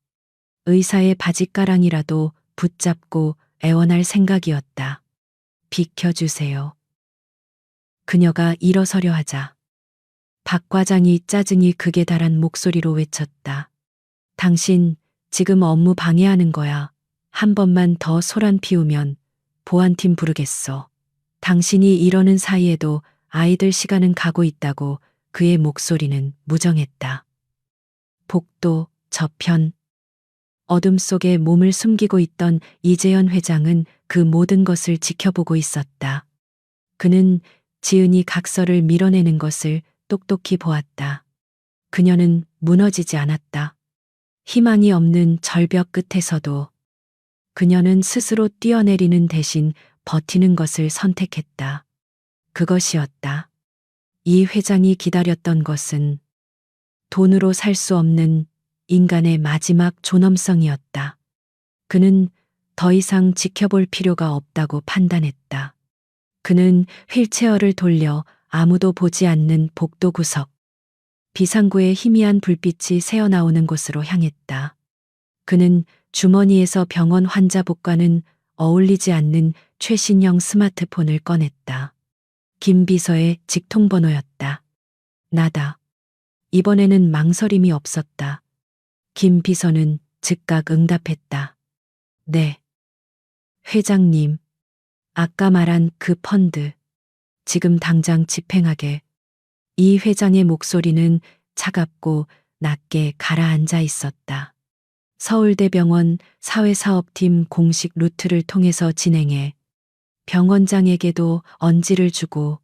의사의 바짓가랑이라도 붙잡고 애원할 생각이었다. 비켜주세요. 그녀가 일어서려 하자 박 과장이 짜증이 극에 달한 목소리로 외쳤다. 당신 지금 업무 방해하는 거야. 한 번만 더 소란 피우면 보안팀 부르겠어. 당신이 이러는 사이에도 아이들 시간은 가고 있다고. 그의 목소리는 무정했다. 복도 저편. 어둠 속에 몸을 숨기고 있던 이재현 회장은 그 모든 것을 지켜보고 있었다. 그는 지은이 각서를 밀어내는 것을 똑똑히 보았다. 그녀는 무너지지 않았다. 희망이 없는 절벽 끝에서도 그녀는 스스로 뛰어내리는 대신 버티는 것을 선택했다. 그것이었다. 이 회장이 기다렸던 것은 돈으로 살 수 없는 인간의 마지막 존엄성이었다. 그는 더 이상 지켜볼 필요가 없다고 판단했다. 그는 휠체어를 돌려 아무도 보지 않는 복도 구석, 비상구의 희미한 불빛이 새어나오는 곳으로 향했다. 그는 주머니에서 병원 환자복과는 어울리지 않는 최신형 스마트폰을 꺼냈다. 김 비서의 직통번호였다. 나다. 이번에는 망설임이 없었다. 김 비서는 즉각 응답했다. 네. 회장님, 아까 말한 그 펀드, 지금 당장 집행하게. 이 회장의 목소리는 차갑고 낮게 가라앉아 있었다. 서울대병원 사회사업팀 공식 루트를 통해서 진행해 병원장에게도 언지를 주고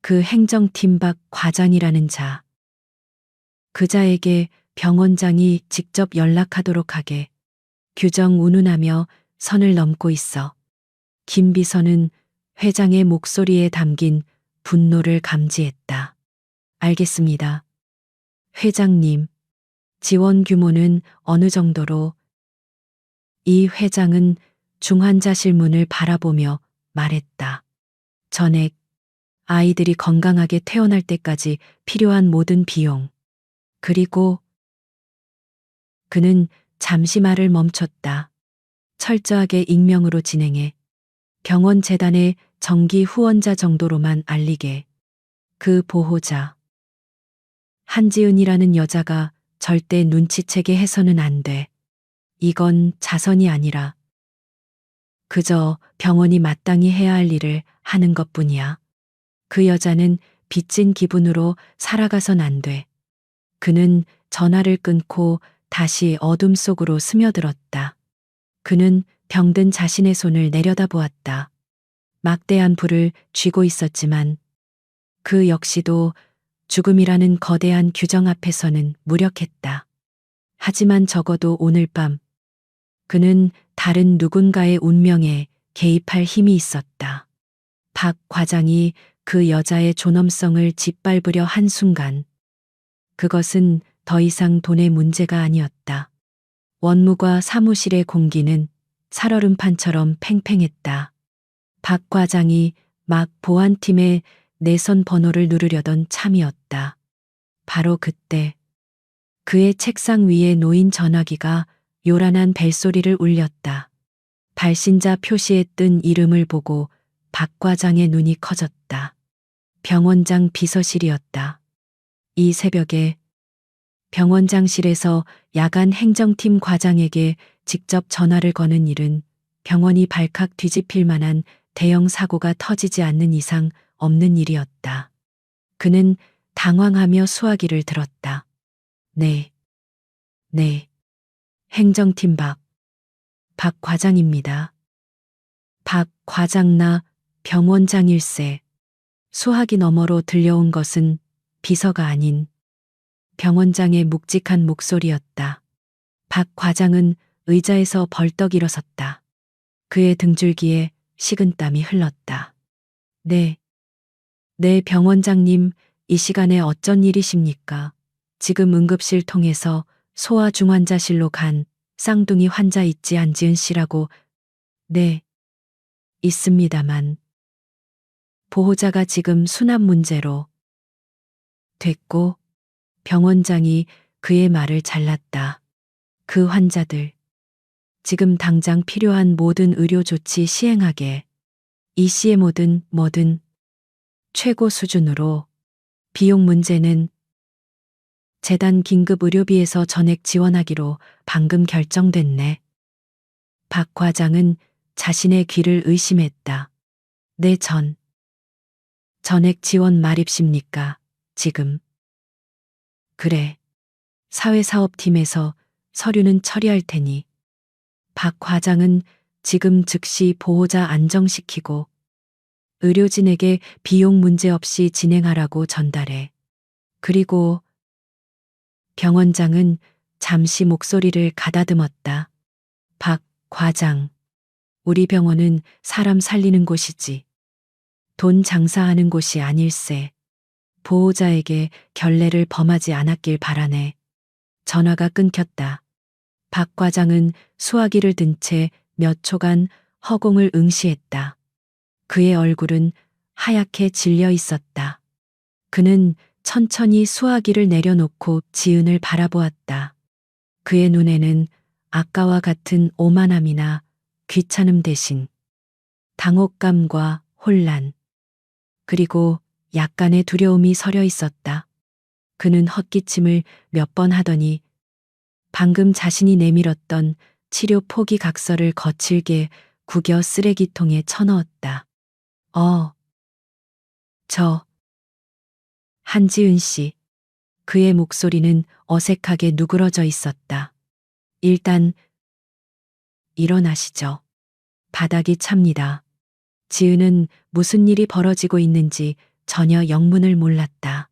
그 행정팀 박 과장이라는 자, 그 자에게 병원장이 직접 연락하도록 하게. 규정 운운하며 선을 넘고 있어. 김 비서는 회장의 목소리에 담긴 분노를 감지했다. 알겠습니다. 회장님, 지원 규모는 어느 정도로? 이 회장은 중환자실 문을 바라보며 말했다. 전액, 아이들이 건강하게 태어날 때까지 필요한 모든 비용. 그리고 그는 잠시 말을 멈췄다. 철저하게 익명으로 진행해 병원 재단의 정기 후원자 정도로만 알리게. 그 보호자. 한지은이라는 여자가 절대 눈치채게 해서는 안 돼. 이건 자선이 아니라 그저 병원이 마땅히 해야 할 일을 하는 것뿐이야. 그 여자는 빚진 기분으로 살아가선 안 돼. 그는 전화를 끊고 다시 어둠 속으로 스며들었다. 그는 병든 자신의 손을 내려다보았다. 막대한 불을 쥐고 있었지만 그 역시도 죽음이라는 거대한 규정 앞에서는 무력했다. 하지만 적어도 오늘 밤 그는 다른 누군가의 운명에 개입할 힘이 있었다. 박 과장이 그 여자의 존엄성을 짓밟으려 한 순간 그것은 더 이상 돈의 문제가 아니었다. 원무과 사무실의 공기는 살얼음판처럼 팽팽했다. 박 과장이 막 보안팀의 내선 번호를 누르려던 참이었다. 바로 그때 그의 책상 위에 놓인 전화기가 요란한 벨소리를 울렸다. 발신자 표시에 뜬 이름을 보고 박 과장의 눈이 커졌다. 병원장 비서실이었다. 이 새벽에 병원장실에서 야간 행정팀 과장에게 직접 전화를 거는 일은 병원이 발칵 뒤집힐 만한 대형 사고가 터지지 않는 이상 없는 일이었다. 그는 당황하며 수화기를 들었다. 네. 행정팀 박 과장입니다. 박 과장 나 병원장일세. 수화기 너머로 들려온 것은 비서가 아닌 병원장의 묵직한 목소리였다. 박 과장은 의자에서 벌떡 일어섰다. 그의 등줄기에 식은땀이 흘렀다. 네, 병원장님, 이 시간에 어쩐 일이십니까? 지금 응급실 통해서 소아중환자실로 간 쌍둥이 환자 있지 안지은 씨라고. 네, 있습니다만. 보호자가 지금 수납 문제로. 됐고, 병원장이 그의 말을 잘랐다. 그 환자들. 지금 당장 필요한 모든 의료 조치 시행하게. 이 씨의 뭐든 최고 수준으로. 비용 문제는 재단 긴급 의료비에서 전액 지원하기로 방금 결정됐네. 박 과장은 자신의 귀를 의심했다. 네, 전액 지원 말입십니까? 지금. 그래. 사회사업팀에서 서류는 처리할 테니. 박 과장은 지금 즉시 보호자 안정시키고 의료진에게 비용 문제 없이 진행하라고 전달해. 그리고 병원장은 잠시 목소리를 가다듬었다. 박 과장, 우리 병원은 사람 살리는 곳이지. 돈 장사하는 곳이 아닐세. 보호자에게 결례를 범하지 않았길 바라네. 전화가 끊겼다. 박 과장은 수화기를 든 채 몇 초간 허공을 응시했다. 그의 얼굴은 하얗게 질려 있었다. 그는 천천히 수화기를 내려놓고 지은을 바라보았다. 그의 눈에는 아까와 같은 오만함이나 귀찮음 대신 당혹감과 혼란, 그리고 약간의 두려움이 서려 있었다. 그는 헛기침을 몇 번 하더니 방금 자신이 내밀었던 치료 포기 각서를 거칠게 구겨 쓰레기통에 쳐넣었다. 저, 한지은 씨. 그의 목소리는 어색하게 누그러져 있었다. 일단, 일어나시죠. 바닥이 찹니다. 지은은 무슨 일이 벌어지고 있는지 전혀 영문을 몰랐다.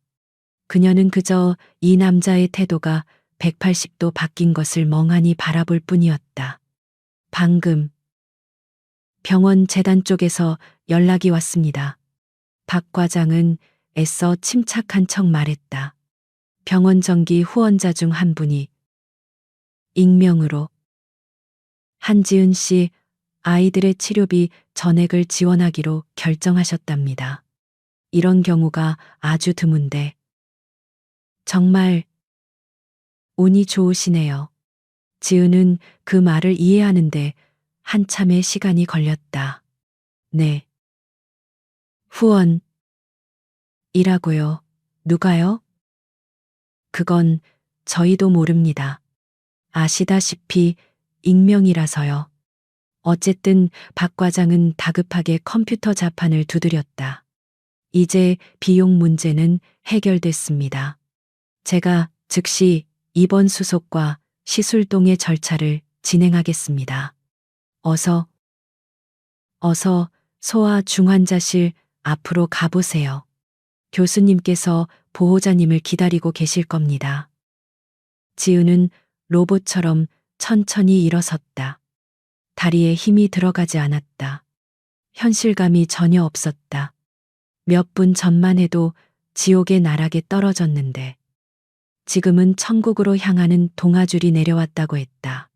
그녀는 그저 이 남자의 태도가 180도 바뀐 것을 멍하니 바라볼 뿐이었다. 방금 병원 재단 쪽에서 연락이 왔습니다. 박 과장은 애써 침착한 척 말했다. 병원 정기 후원자 중 한 분이 익명으로 한지은 씨 아이들의 치료비 전액을 지원하기로 결정하셨답니다. 이런 경우가 아주 드문데 정말 운이 좋으시네요. 지은은 그 말을 이해하는데 한참의 시간이 걸렸다. 네. 후원이라고요. 누가요? 그건 저희도 모릅니다. 아시다시피 익명이라서요. 어쨌든 박 과장은 다급하게 컴퓨터 자판을 두드렸다. 이제 비용 문제는 해결됐습니다. 제가 즉시 입원 수속과 시술동의 절차를 진행하겠습니다. 어서 소아 중환자실 앞으로 가보세요. 교수님께서 보호자님을 기다리고 계실 겁니다. 지우는 로봇처럼 천천히 일어섰다. 다리에 힘이 들어가지 않았다. 현실감이 전혀 없었다. 몇 분 전만 해도 지옥의 나락에 떨어졌는데 지금은 천국으로 향하는 동아줄이 내려왔다고 했다.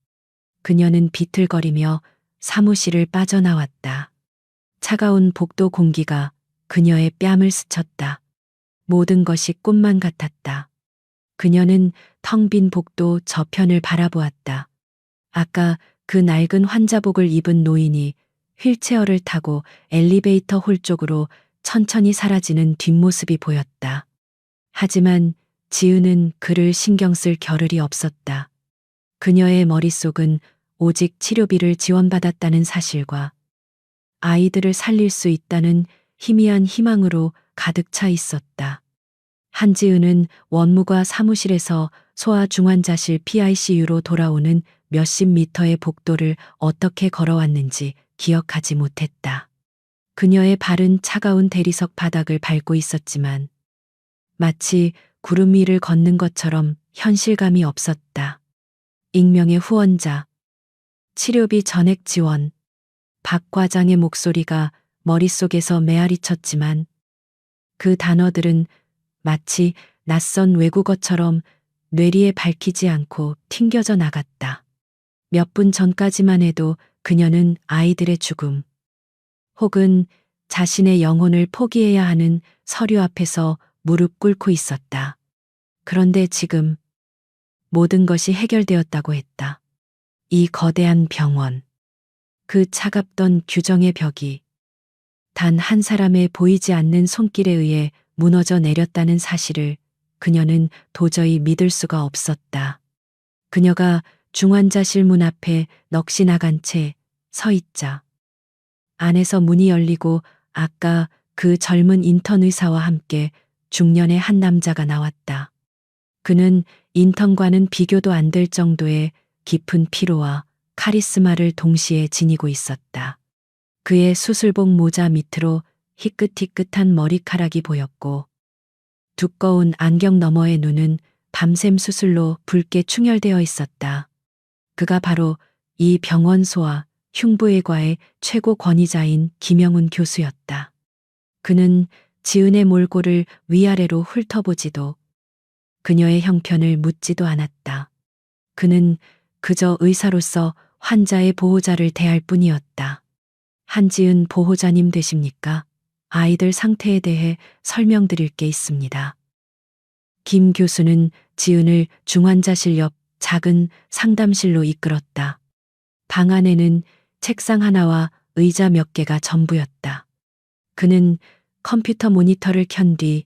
그녀는 비틀거리며 사무실을 빠져나왔다. 차가운 복도 공기가 그녀의 뺨을 스쳤다. 모든 것이 꿈만 같았다. 그녀는 텅 빈 복도 저편을 바라보았다. 아까 그 낡은 환자복을 입은 노인이 휠체어를 타고 엘리베이터 홀 쪽으로 천천히 사라지는 뒷모습이 보였다. 하지만 지은은 그를 신경 쓸 겨를이 없었다. 그녀의 머릿속은 오직 치료비를 지원받았다는 사실과 아이들을 살릴 수 있다는 희미한 희망으로 가득 차 있었다. 한지은은 원무과 사무실에서 소아중환자실 PICU로 돌아오는 몇십 미터의 복도를 어떻게 걸어왔는지 기억하지 못했다. 그녀의 발은 차가운 대리석 바닥을 밟고 있었지만 마치 구름 위를 걷는 것처럼 현실감이 없었다. 익명의 후원자, 치료비 전액 지원, 박 과장의 목소리가 머릿속에서 메아리 쳤지만 그 단어들은 마치 낯선 외국어처럼 뇌리에 밝히지 않고 튕겨져 나갔다. 몇 분 전까지만 해도 그녀는 아이들의 죽음 혹은 자신의 영혼을 포기해야 하는 서류 앞에서 무릎 꿇고 있었다. 그런데 지금 모든 것이 해결되었다고 했다. 이 거대한 병원, 그 차갑던 규정의 벽이 단 한 사람의 보이지 않는 손길에 의해 무너져 내렸다는 사실을 그녀는 도저히 믿을 수가 없었다. 그녀가 중환자실 문 앞에 넋이 나간 채 서 있자 안에서 문이 열리고 아까 그 젊은 인턴 의사와 함께 중년의 한 남자가 나왔다. 그는 인턴과는 비교도 안 될 정도의 깊은 피로와 카리스마를 동시에 지니고 있었다. 그의 수술복 모자 밑으로 희끗희끗한 머리카락이 보였고 두꺼운 안경 너머의 눈은 밤샘 수술로 붉게 충혈되어 있었다. 그가 바로 이 병원 소아 흉부외과의 최고 권위자인 김영훈 교수였다. 그는 지은의 몰골을 위아래로 훑어보지도 그녀의 형편을 묻지도 않았다. 그는 그저 의사로서 환자의 보호자를 대할 뿐이었다. 한지은 보호자님 되십니까? 아이들 상태에 대해 설명드릴 게 있습니다. 김 교수는 지은을 중환자실 옆 작은 상담실로 이끌었다. 방 안에는 책상 하나와 의자 몇 개가 전부였다. 그는 컴퓨터 모니터를 켠 뒤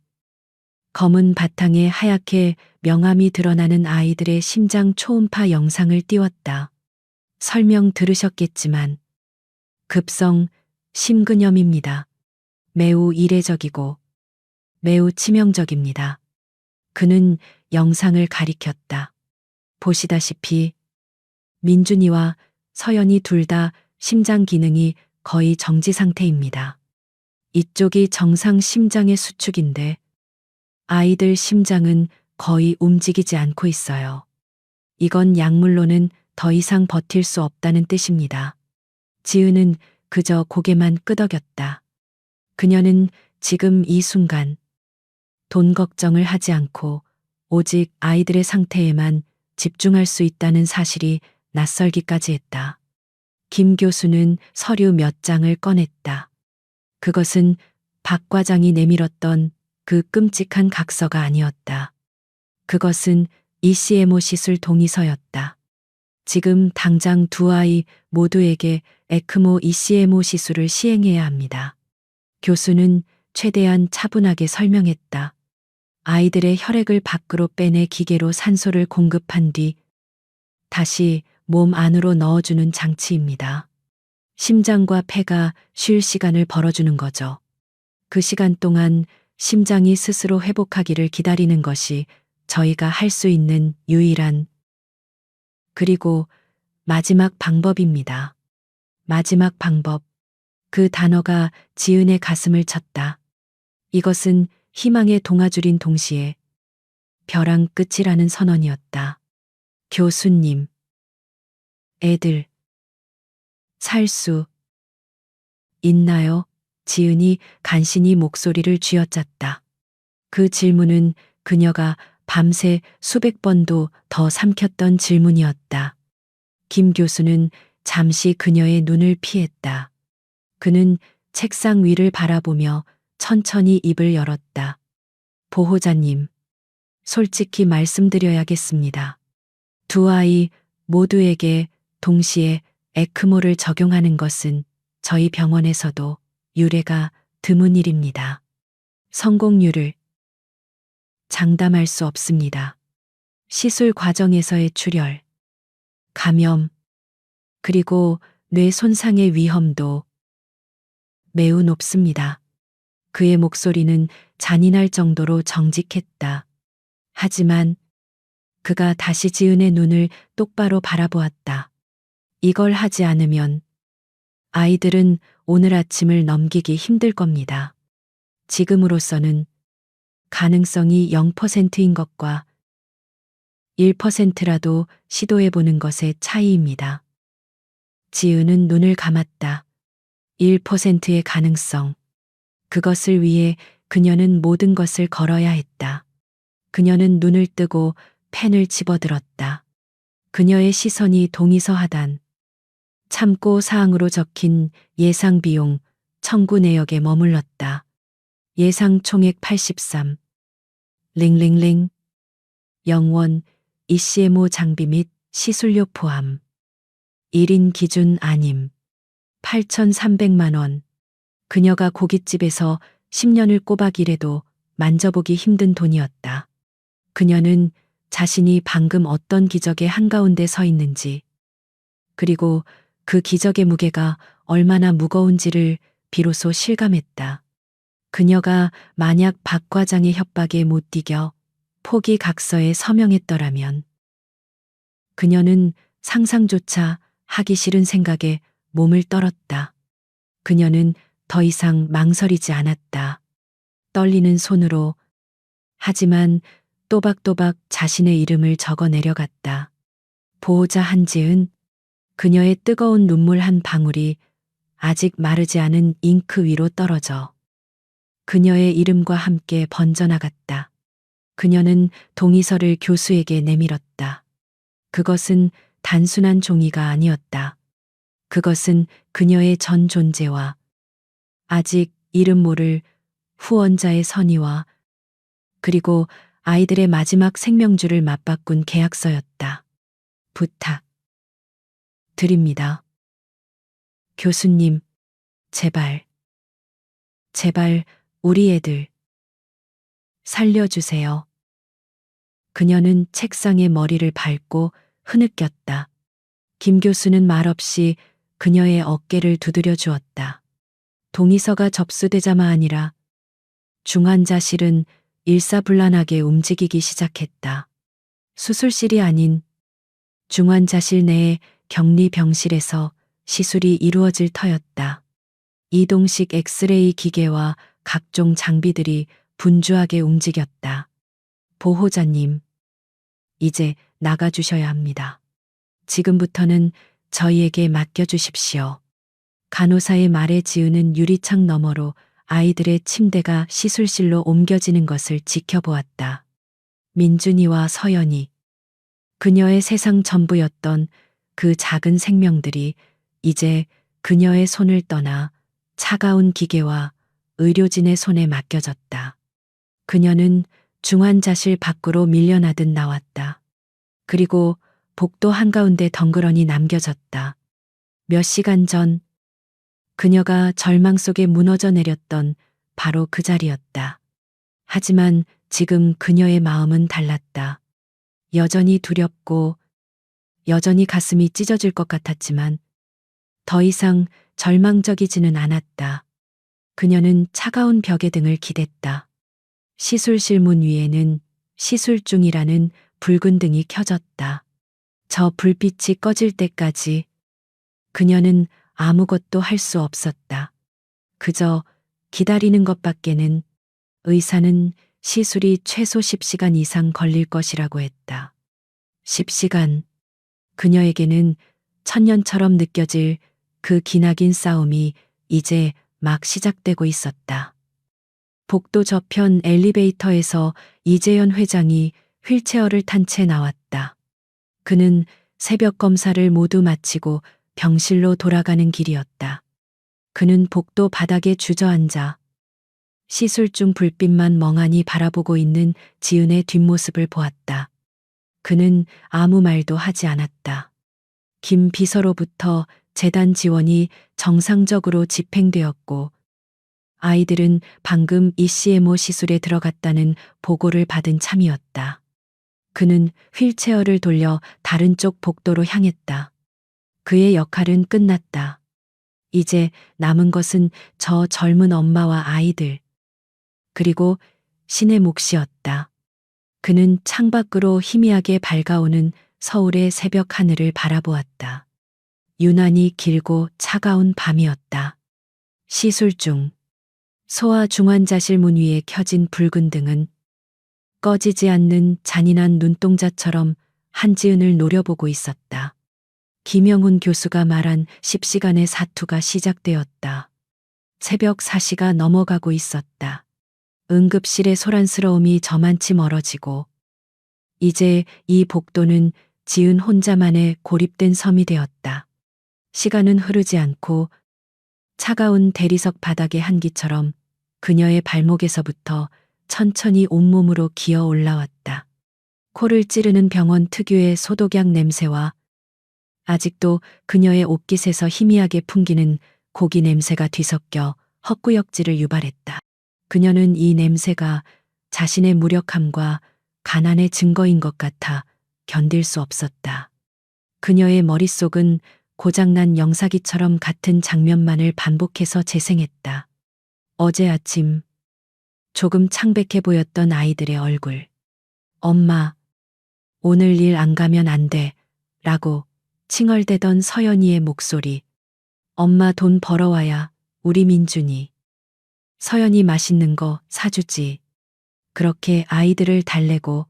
검은 바탕에 하얗게 명암이 드러나는 아이들의 심장 초음파 영상을 띄웠다. 설명 들으셨겠지만 급성 심근염입니다. 매우 이례적이고 매우 치명적입니다. 그는 영상을 가리켰다. 보시다시피 민준이와 서연이 둘 다 심장 기능이 거의 정지 상태입니다. 이쪽이 정상 심장의 수축인데 아이들 심장은 거의 움직이지 않고 있어요. 이건 약물로는 더 이상 버틸 수 없다는 뜻입니다. 지은은 그저 고개만 끄덕였다. 그녀는 지금 이 순간 돈 걱정을 하지 않고 오직 아이들의 상태에만 집중할 수 있다는 사실이 낯설기까지 했다. 김 교수는 서류 몇 장을 꺼냈다. 그것은 박 과장이 내밀었던 그 끔찍한 각서가 아니었다. 그것은 ECMO 시술 동의서였다. 지금 당장 두 아이 모두에게 에크모 ECMO 시술을 시행해야 합니다. 교수는 최대한 차분하게 설명했다. 아이들의 혈액을 밖으로 빼내 기계로 산소를 공급한 뒤 다시 몸 안으로 넣어주는 장치입니다. 심장과 폐가 쉴 시간을 벌어주는 거죠. 그 시간 동안 심장이 스스로 회복하기를 기다리는 것이 저희가 할 수 있는 유일한 그리고 마지막 방법입니다. 마지막 방법. 그 단어가 지은의 가슴을 쳤다. 이것은 희망의 동아줄인 동시에 벼랑 끝이라는 선언이었다. 교수님. 애들. 살 수 있나요? 지은이 간신히 목소리를 쥐어짰다. 그 질문은 그녀가 밤새 수백 번도 더 삼켰던 질문이었다. 김 교수는 잠시 그녀의 눈을 피했다. 그는 책상 위를 바라보며 천천히 입을 열었다. 보호자님, 솔직히 말씀드려야겠습니다. 두 아이 모두에게 동시에 에크모를 적용하는 것은 저희 병원에서도 유례가 드문 일입니다. 성공률을 장담할 수 없습니다. 시술 과정에서의 출혈, 감염, 그리고 뇌 손상의 위험도 매우 높습니다. 그의 목소리는 잔인할 정도로 정직했다. 하지만 그가 다시 지은의 눈을 똑바로 바라보았다. 이걸 하지 않으면 아이들은 오늘 아침을 넘기기 힘들 겁니다. 지금으로서는 가능성이 0%인 것과 1%라도 시도해보는 것의 차이입니다. 지은은 눈을 감았다. 1%의 가능성. 그것을 위해 그녀는 모든 것을 걸어야 했다. 그녀는 눈을 뜨고 펜을 집어들었다. 그녀의 시선이 동의서 하단, 참고 사항으로 적힌 예상 비용 청구 내역에 머물렀다. 예상 총액 83. 링링링. 영원 ECMO 장비 및 시술료 포함. 1인 기준 아님. 8,300만 원. 그녀가 고깃집에서 10년을 꼬박 일해도 만져보기 힘든 돈이었다. 그녀는 자신이 방금 어떤 기적의 한가운데 서 있는지, 그리고 그 기적의 무게가 얼마나 무거운지를 비로소 실감했다. 그녀가 만약 박 과장의 협박에 못 이겨 포기 각서에 서명했더라면 그녀는 상상조차 하기 싫은 생각에 몸을 떨었다. 그녀는 더 이상 망설이지 않았다. 떨리는 손으로, 하지만 또박또박 자신의 이름을 적어 내려갔다. 보호자 한지은. 그녀의 뜨거운 눈물 한 방울이 아직 마르지 않은 잉크 위로 떨어져 그녀의 이름과 함께 번져나갔다. 그녀는 동의서를 교수에게 내밀었다. 그것은 단순한 종이가 아니었다. 그것은 그녀의 전 존재와 아직 이름 모를 후원자의 선의와 그리고 아이들의 마지막 생명줄을 맞바꾼 계약서였다. 부탁 드립니다. 교수님, 제발, 제발 우리 애들 살려주세요. 그녀는 책상에 머리를 밟고 흐느꼈다. 김 교수는 말없이 그녀의 어깨를 두드려 주었다. 동의서가 접수되자마니라 중환자실은 일사불란하게 움직이기 시작했다. 수술실이 아닌 중환자실 내의 격리병실에서 시술이 이루어질 터였다. 이동식 엑스레이 기계와 각종 장비들이 분주하게 움직였다. 보호자님, 이제 나가주셔야 합니다. 지금부터는 저희에게 맡겨주십시오. 간호사의 말에 지으는 유리창 너머로 아이들의 침대가 시술실로 옮겨지는 것을 지켜보았다. 민준이와 서연이, 그녀의 세상 전부였던 그 작은 생명들이 이제 그녀의 손을 떠나 차가운 기계와 의료진의 손에 맡겨졌다. 그녀는 중환자실 밖으로 밀려나듯 나왔다. 그리고 복도 한가운데 덩그러니 남겨졌다. 몇 시간 전 그녀가 절망 속에 무너져 내렸던 바로 그 자리였다. 하지만 지금 그녀의 마음은 달랐다. 여전히 두렵고 여전히 가슴이 찢어질 것 같았지만 더 이상 절망적이지는 않았다. 그녀는 차가운 벽에 등을 기댔다. 시술실 문 위에는 시술 중이라는 붉은 등이 켜졌다. 저 불빛이 꺼질 때까지 그녀는 아무것도 할 수 없었다. 그저 기다리는 것밖에는. 의사는 시술이 최소 10시간 이상 걸릴 것이라고 했다. 10시간. 그녀에게는 천년처럼 느껴질 그 기나긴 싸움이 이제 막 시작되고 있었다. 복도 저편 엘리베이터에서 이재현 회장이 휠체어를 탄 채 나왔다. 그는 새벽 검사를 모두 마치고 병실로 돌아가는 길이었다. 그는 복도 바닥에 주저앉아 시술 중 불빛만 멍하니 바라보고 있는 지은의 뒷모습을 보았다. 그는 아무 말도 하지 않았다. 김 비서로부터 재단 지원이 정상적으로 집행되었고 아이들은 방금 ECMO 시술에 들어갔다는 보고를 받은 참이었다. 그는 휠체어를 돌려 다른 쪽 복도로 향했다. 그의 역할은 끝났다. 이제 남은 것은 저 젊은 엄마와 아이들, 그리고 신의 몫이었다. 그는 창밖으로 희미하게 밝아오는 서울의 새벽 하늘을 바라보았다. 유난히 길고 차가운 밤이었다. 시술 중 소아 중환자실 문 위에 켜진 붉은 등은 꺼지지 않는 잔인한 눈동자처럼 한지은을 노려보고 있었다. 김영훈 교수가 말한 10시간의 사투가 시작되었다. 새벽 4시가 넘어가고 있었다. 응급실의 소란스러움이 저만치 멀어지고 이제 이 복도는 지은 혼자만의 고립된 섬이 되었다. 시간은 흐르지 않고 차가운 대리석 바닥의 한기처럼 그녀의 발목에서부터 천천히 온몸으로 기어 올라왔다. 코를 찌르는 병원 특유의 소독약 냄새와 아직도 그녀의 옷깃에서 희미하게 풍기는 고기 냄새가 뒤섞여 헛구역질을 유발했다. 그녀는 이 냄새가 자신의 무력함과 가난의 증거인 것 같아 견딜 수 없었다. 그녀의 머릿속은 고장난 영사기처럼 같은 장면만을 반복해서 재생했다. 어제 아침 조금 창백해 보였던 아이들의 얼굴. 엄마, 오늘 일 안 가면 안 돼. 라고 칭얼대던 서연이의 목소리. 엄마 돈 벌어와야 우리 민준이. 서연이 맛있는 거 사주지. 그렇게 아이들을 달래고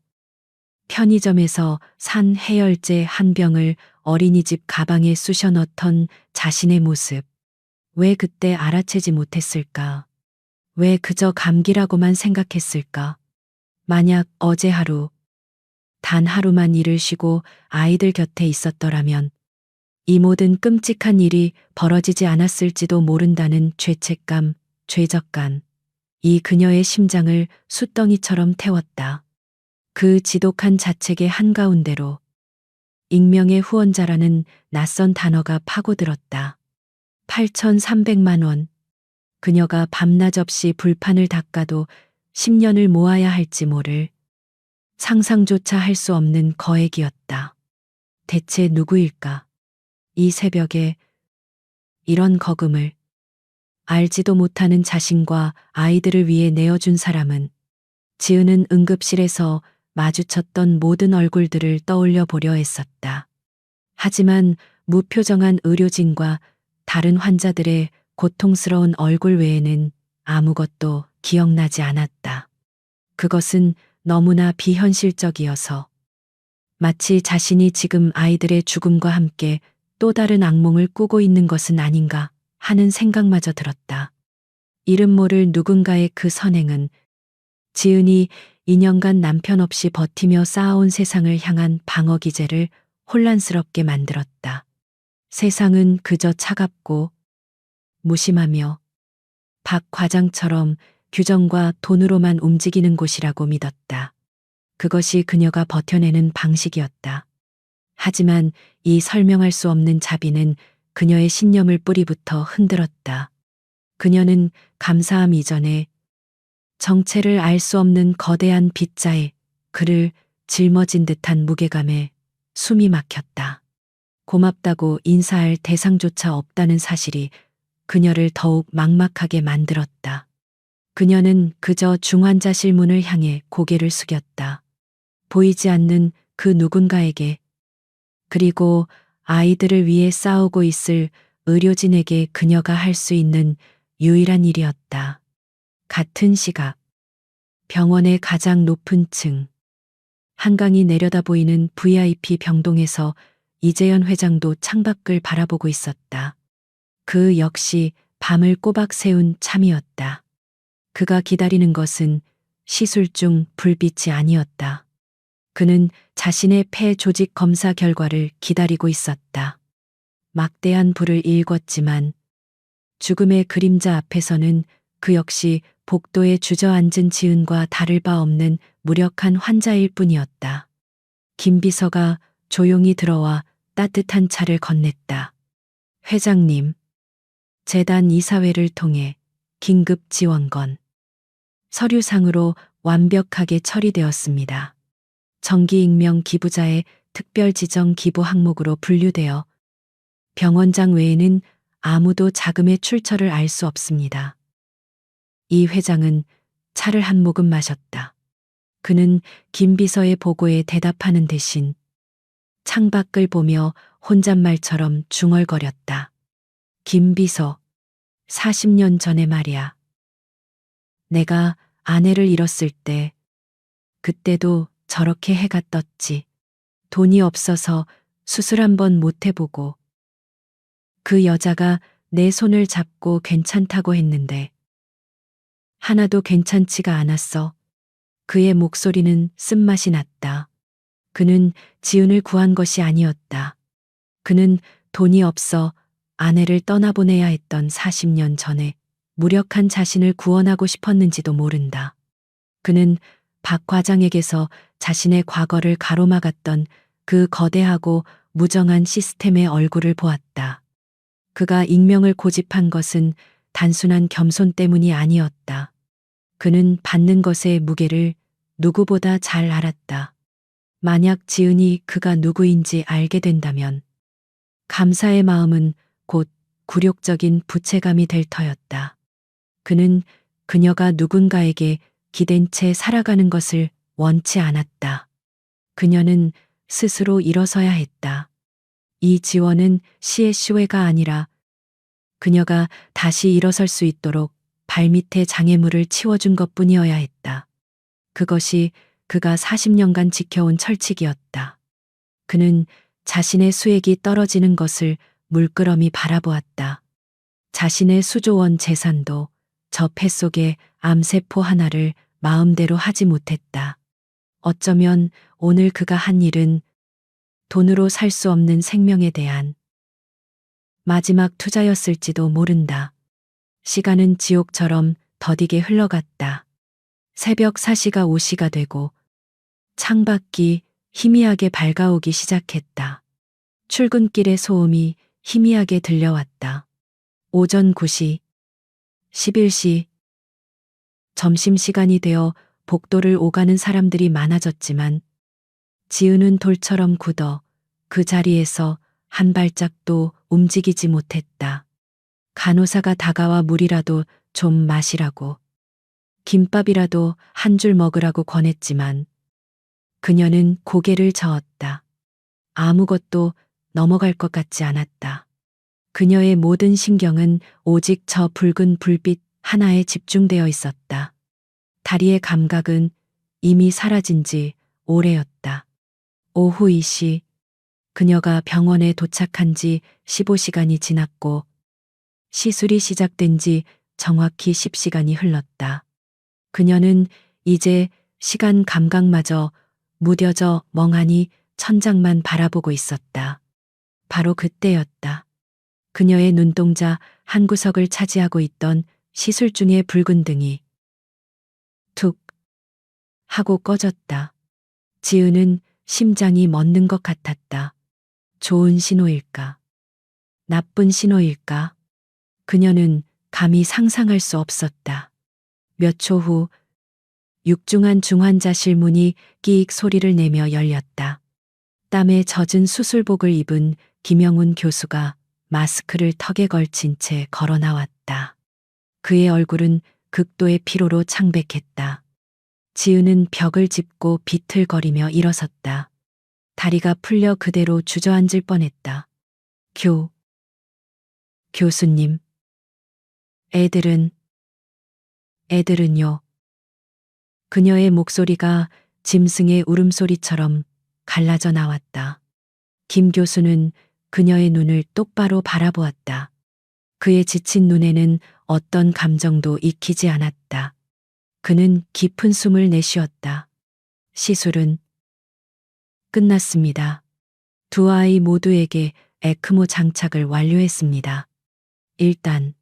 편의점에서 산 해열제 한 병을 어린이집 가방에 쑤셔 넣던 자신의 모습. 왜 그때 알아채지 못했을까? 왜 그저 감기라고만 생각했을까? 만약 어제 하루, 단 하루만 일을 쉬고 아이들 곁에 있었더라면 이 모든 끔찍한 일이 벌어지지 않았을지도 모른다는 죄책감, 죄적감, 이 그녀의 심장을 숫덩이처럼 태웠다. 그 지독한 자책의 한가운데로 익명의 후원자라는 낯선 단어가 파고들었다. 8,300만 원. 그녀가 밤낮 없이 불판을 닦아도 10년을 모아야 할지 모를 상상조차 할 수 없는 거액이었다. 대체 누구일까? 이 새벽에 이런 거금을 알지도 못하는 자신과 아이들을 위해 내어준 사람은. 지은은 응급실에서 마주쳤던 모든 얼굴들을 떠올려 보려 했었다. 하지만 무표정한 의료진과 다른 환자들의 고통스러운 얼굴 외에는 아무것도 기억나지 않았다. 그것은 너무나 비현실적이어서 마치 자신이 지금 아이들의 죽음과 함께 또 다른 악몽을 꾸고 있는 것은 아닌가 하는 생각마저 들었다. 이름 모를 누군가의 그 선행은 지은이 2년간 남편 없이 버티며 쌓아온 세상을 향한 방어 기제를 혼란스럽게 만들었다. 세상은 그저 차갑고 무심하며 박 과장처럼 규정과 돈으로만 움직이는 곳이라고 믿었다. 그것이 그녀가 버텨내는 방식이었다. 하지만 이 설명할 수 없는 자비는 그녀의 신념을 뿌리부터 흔들었다. 그녀는 감사함 이전에 정체를 알 수 없는 거대한 빗자에 그를 짊어진 듯한 무게감에 숨이 막혔다. 고맙다고 인사할 대상조차 없다는 사실이 그녀를 더욱 막막하게 만들었다. 그녀는 그저 중환자실 문을 향해 고개를 숙였다. 보이지 않는 그 누군가에게, 그리고 아이들을 위해 싸우고 있을 의료진에게 그녀가 할 수 있는 유일한 일이었다. 같은 시각, 병원의 가장 높은 층, 한강이 내려다 보이는 VIP 병동에서 이재현 회장도 창밖을 바라보고 있었다. 그 역시 밤을 꼬박 새운 참이었다. 그가 기다리는 것은 시술 중 불빛이 아니었다. 그는 자신의 폐 조직 검사 결과를 기다리고 있었다. 막대한 불을 일궜지만 죽음의 그림자 앞에서는 그 역시 복도에 주저앉은 지은과 다를 바 없는 무력한 환자일 뿐이었다. 김 비서가 조용히 들어와 따뜻한 차를 건넸다. 회장님, 재단 이사회를 통해 긴급 지원건 서류상으로 완벽하게 처리되었습니다. 정기 익명 기부자의 특별 지정 기부 항목으로 분류되어 병원장 외에는 아무도 자금의 출처를 알 수 없습니다. 이 회장은 차를 한 모금 마셨다. 그는 김 비서의 보고에 대답하는 대신 창밖을 보며 혼잣말처럼 중얼거렸다. 김 비서, 40년 전에 말이야. 내가 아내를 잃었을 때, 그때도 저렇게 해가 떴지. 돈이 없어서 수술 한 번 못 해보고, 그 여자가 내 손을 잡고 괜찮다고 했는데, 하나도 괜찮지가 않았어. 그의 목소리는 쓴맛이 났다. 그는 지은을 구한 것이 아니었다. 그는 돈이 없어 아내를 떠나보내야 했던 40년 전에 무력한 자신을 구원하고 싶었는지도 모른다. 그는 박 과장에게서 자신의 과거를 가로막았던 그 거대하고 무정한 시스템의 얼굴을 보았다. 그가 익명을 고집한 것은 단순한 겸손 때문이 아니었다. 그는 받는 것의 무게를 누구보다 잘 알았다. 만약 지은이 그가 누구인지 알게 된다면 감사의 마음은 곧 굴욕적인 부채감이 될 터였다. 그는 그녀가 누군가에게 기댄 채 살아가는 것을 원치 않았다. 그녀는 스스로 일어서야 했다. 이 지원은 시의 시외가 아니라 그녀가 다시 일어설 수 있도록 발밑에 장애물을 치워준 것뿐이어야 했다. 그것이 그가 40년간 지켜온 철칙이었다. 그는 자신의 수액이 떨어지는 것을 물끄러미 바라보았다. 자신의 수조원 재산도 저 폐 속의 암세포 하나를 마음대로 하지 못했다. 어쩌면 오늘 그가 한 일은 돈으로 살 수 없는 생명에 대한 마지막 투자였을지도 모른다. 시간은 지옥처럼 더디게 흘러갔다. 새벽 4시가 5시가 되고 창밖이 희미하게 밝아오기 시작했다. 출근길의 소음이 희미하게 들려왔다. 오전 9시, 11시, 점심시간이 되어 복도를 오가는 사람들이 많아졌지만 지은은 돌처럼 굳어 그 자리에서 한 발짝도 움직이지 못했다. 간호사가 다가와 물이라도 좀 마시라고, 김밥이라도 한 줄 먹으라고 권했지만 그녀는 고개를 저었다. 아무것도 넘어갈 것 같지 않았다. 그녀의 모든 신경은 오직 저 붉은 불빛 하나에 집중되어 있었다. 다리의 감각은 이미 사라진 지 오래였다. 오후 2시, 그녀가 병원에 도착한 지 15시간이 지났고 시술이 시작된 지 정확히 10시간이 흘렀다. 그녀는 이제 시간 감각마저 무뎌져 멍하니 천장만 바라보고 있었다. 바로 그때였다. 그녀의 눈동자 한 구석을 차지하고 있던 시술 중의 붉은 등이 툭 하고 꺼졌다. 지은은 심장이 멎는 것 같았다. 좋은 신호일까? 나쁜 신호일까? 그녀는 감히 상상할 수 없었다. 몇 초 후 육중한 중환자실 문이 끼익 소리를 내며 열렸다. 땀에 젖은 수술복을 입은 김영훈 교수가 마스크를 턱에 걸친 채 걸어 나왔다. 그의 얼굴은 극도의 피로로 창백했다. 지은은 벽을 짚고 비틀거리며 일어섰다. 다리가 풀려 그대로 주저앉을 뻔했다. 교수님. 애들은요. 그녀의 목소리가 짐승의 울음소리처럼 갈라져 나왔다. 김 교수는 그녀의 눈을 똑바로 바라보았다. 그의 지친 눈에는 어떤 감정도 익히지 않았다. 그는 깊은 숨을 내쉬었다. 시술은 끝났습니다. 두 아이 모두에게 에크모 장착을 완료했습니다. 일단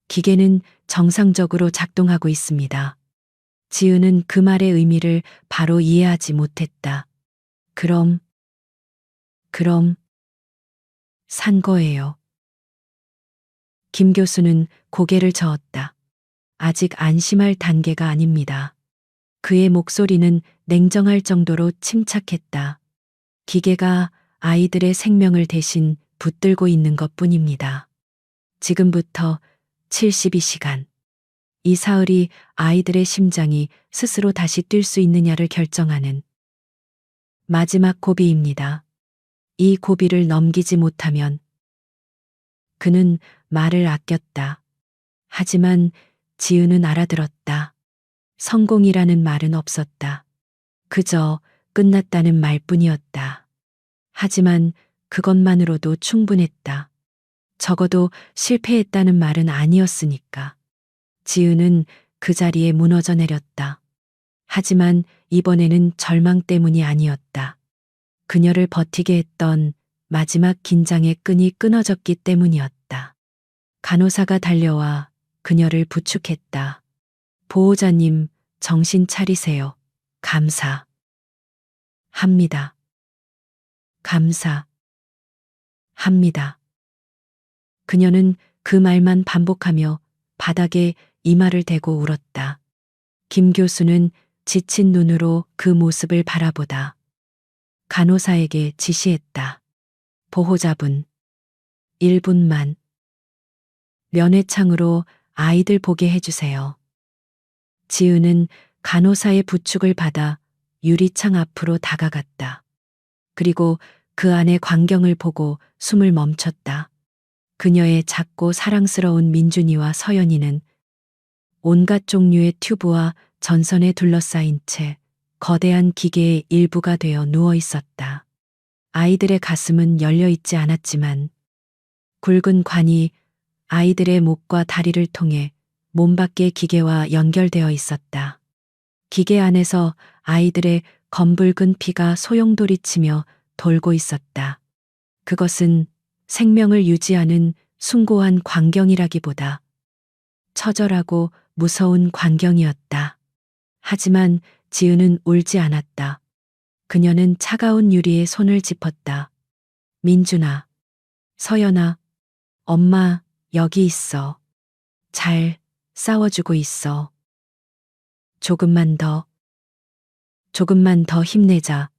기계는 정상적으로 작동하고 있습니다. 지은은 그 말의 의미를 바로 이해하지 못했다. 그럼 산 거예요. 김 교수는 고개를 저었다. 아직 안심할 단계가 아닙니다. 그의 목소리는 냉정할 정도로 침착했다. 기계가 아이들의 생명을 대신 붙들고 있는 것 뿐입니다. 지금부터 72시간. 이 사흘이 아이들의 심장이 스스로 다시 뛸 수 있느냐를 결정하는 마지막 고비입니다. 이 고비를 넘기지 못하면 그는 말을 아꼈다. 하지만 지은은 알아들었다. 성공이라는 말은 없었다. 그저 끝났다는 말뿐이었다. 하지만 그것만으로도 충분했다. 적어도 실패했다는 말은 아니었으니까. 지은은 그 자리에 무너져 내렸다. 하지만 이번에는 절망 때문이 아니었다. 그녀를 버티게 했던 마지막 긴장의 끈이 끊어졌기 때문이었다. 간호사가 달려와 그녀를 부축했다. 보호자님, 정신 차리세요. 감사합니다. 감사합니다. 그녀는 그 말만 반복하며 바닥에 이마를 대고 울었다. 김 교수는 지친 눈으로 그 모습을 바라보다 간호사에게 지시했다. 보호자분, 1분만 면회창으로 아이들 보게 해주세요. 지은은 간호사의 부축을 받아 유리창 앞으로 다가갔다. 그리고 그 안의 광경을 보고 숨을 멈췄다. 그녀의 작고 사랑스러운 민준이와 서연이는 온갖 종류의 튜브와 전선에 둘러싸인 채 거대한 기계의 일부가 되어 누워 있었다. 아이들의 가슴은 열려 있지 않았지만 굵은 관이 아이들의 목과 다리를 통해 몸 밖의 기계와 연결되어 있었다. 기계 안에서 아이들의 검붉은 피가 소용돌이치며 돌고 있었다. 그것은 생명을 유지하는 숭고한 광경이라기보다 처절하고 무서운 광경이었다. 하지만 지은은 울지 않았다. 그녀는 차가운 유리에 손을 짚었다. 민준아, 서연아, 엄마 여기 있어. 잘 싸워주고 있어. 조금만 더, 조금만 더 힘내자.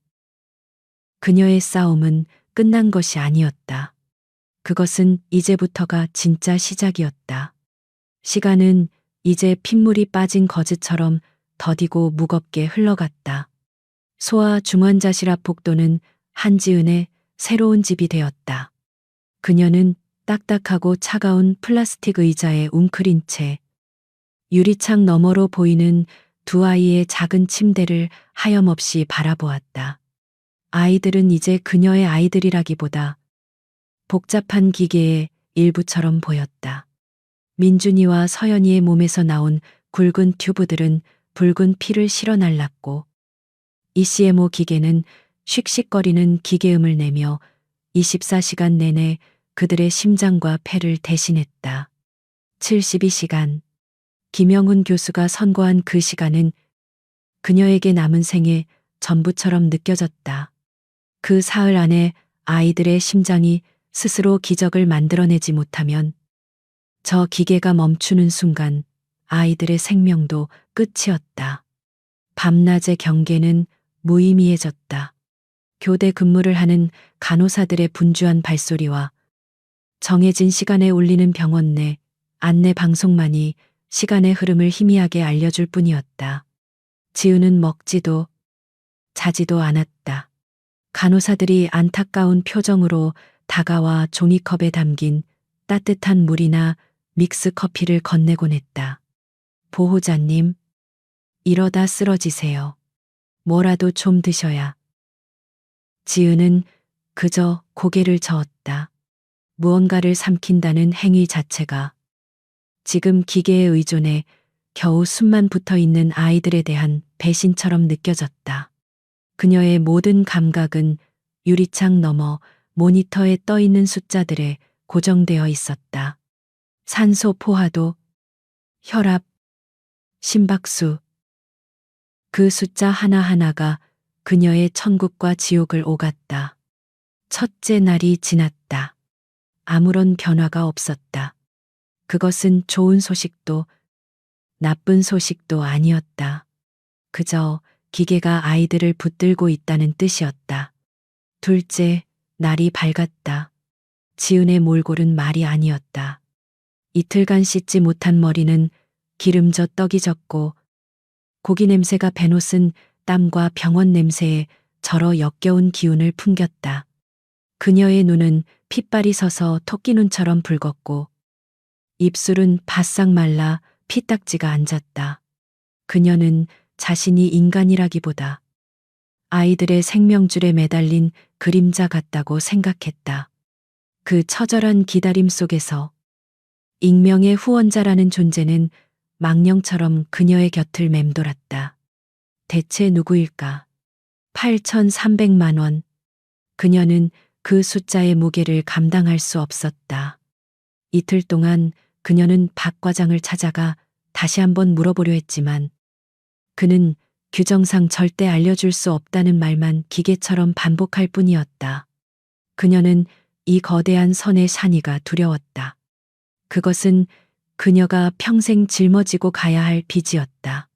그녀의 싸움은 끝난 것이 아니었다. 그것은 이제부터가 진짜 시작이었다. 시간은 이제 핏물이 빠진 거즈처럼 더디고 무겁게 흘러갔다. 소아 중환자실 앞 복도는 한지은의 새로운 집이 되었다. 그녀는 딱딱하고 차가운 플라스틱 의자에 웅크린 채 유리창 너머로 보이는 두 아이의 작은 침대를 하염없이 바라보았다. 아이들은 이제 그녀의 아이들이라기보다 복잡한 기계의 일부처럼 보였다. 민준이와 서연이의 몸에서 나온 굵은 튜브들은 붉은 피를 실어 날랐고 ECMO 기계는 씩씩거리는 기계음을 내며 24시간 내내 그들의 심장과 폐를 대신했다. 72시간. 김영훈 교수가 선고한 그 시간은 그녀에게 남은 생의 전부처럼 느껴졌다. 그 사흘 안에 아이들의 심장이 스스로 기적을 만들어내지 못하면 저 기계가 멈추는 순간 아이들의 생명도 끝이었다. 밤낮의 경계는 무의미해졌다. 교대 근무를 하는 간호사들의 분주한 발소리와 정해진 시간에 울리는 병원 내 안내 방송만이 시간의 흐름을 희미하게 알려줄 뿐이었다. 지우는 먹지도 자지도 않았다. 간호사들이 안타까운 표정으로 다가와 종이컵에 담긴 따뜻한 물이나 믹스 커피를 건네곤 했다. 보호자님, 이러다 쓰러지세요. 뭐라도 좀 드셔야. 지은은 그저 고개를 저었다. 무언가를 삼킨다는 행위 자체가 지금 기계에 의존해 겨우 숨만 붙어 있는 아이들에 대한 배신처럼 느껴졌다. 그녀의 모든 감각은 유리창 너머 모니터에 떠 있는 숫자들에 고정되어 있었다. 산소 포화도, 혈압, 심박수. 그 숫자 하나하나가 그녀의 천국과 지옥을 오갔다. 첫째 날이 지났다. 아무런 변화가 없었다. 그것은 좋은 소식도 나쁜 소식도 아니었다. 그저 기계가 아이들을 붙들고 있다는 뜻이었다. 둘째, 날이 밝았다. 지은의 몰골은 말이 아니었다. 이틀간 씻지 못한 머리는 기름져 떡이 졌고 고기 냄새가 배노쓴 땀과 병원 냄새에 절어 역겨운 기운을 풍겼다. 그녀의 눈은 핏발이 서서 토끼눈처럼 붉었고 입술은 바싹 말라 피딱지가 앉았다. 그녀는 자신이 인간이라기보다 아이들의 생명줄에 매달린 그림자 같다고 생각했다. 그 처절한 기다림 속에서 익명의 후원자라는 존재는 망령처럼 그녀의 곁을 맴돌았다. 대체 누구일까? 8,300만 원. 그녀는 그 숫자의 무게를 감당할 수 없었다. 이틀 동안 그녀는 박 과장을 찾아가 다시 한번 물어보려 했지만 그는 규정상 절대 알려줄 수 없다는 말만 기계처럼 반복할 뿐이었다. 그녀는 이 거대한 선의 산이가 두려웠다. 그것은 그녀가 평생 짊어지고 가야 할 빚이었다.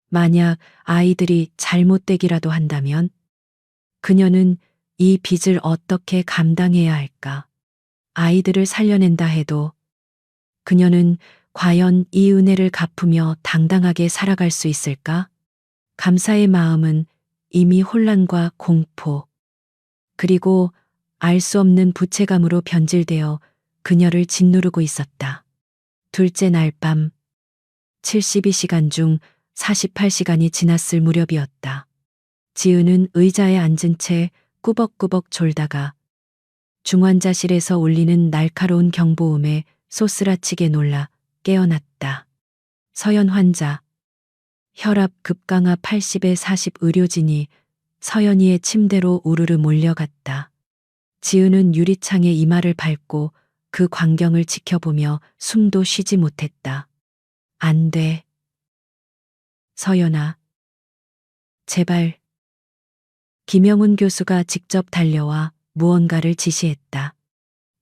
만약 아이들이 잘못되기라도 한다면 그녀는 이 빚을 어떻게 감당해야 할까? 아이들을 살려낸다 해도 그녀는 과연 이 은혜를 갚으며 당당하게 살아갈 수 있을까? 감사의 마음은 이미 혼란과 공포, 그리고 알 수 없는 부채감으로 변질되어 그녀를 짓누르고 있었다. 둘째 날 밤, 72시간 중 48시간이 지났을 무렵이었다. 지은은 의자에 앉은 채 꾸벅꾸벅 졸다가 중환자실에서 울리는 날카로운 경보음에 소스라치게 놀라 깨어났다. 서연 환자. 혈압 급강하 80에 40 의료진이 서연이의 침대로 우르르 몰려갔다. 지은은 유리창에 이마를 밟고 그 광경을 지켜보며 숨도 쉬지 못했다. 안 돼. 서연아. 제발. 김영훈 교수가 직접 달려와 무언가를 지시했다.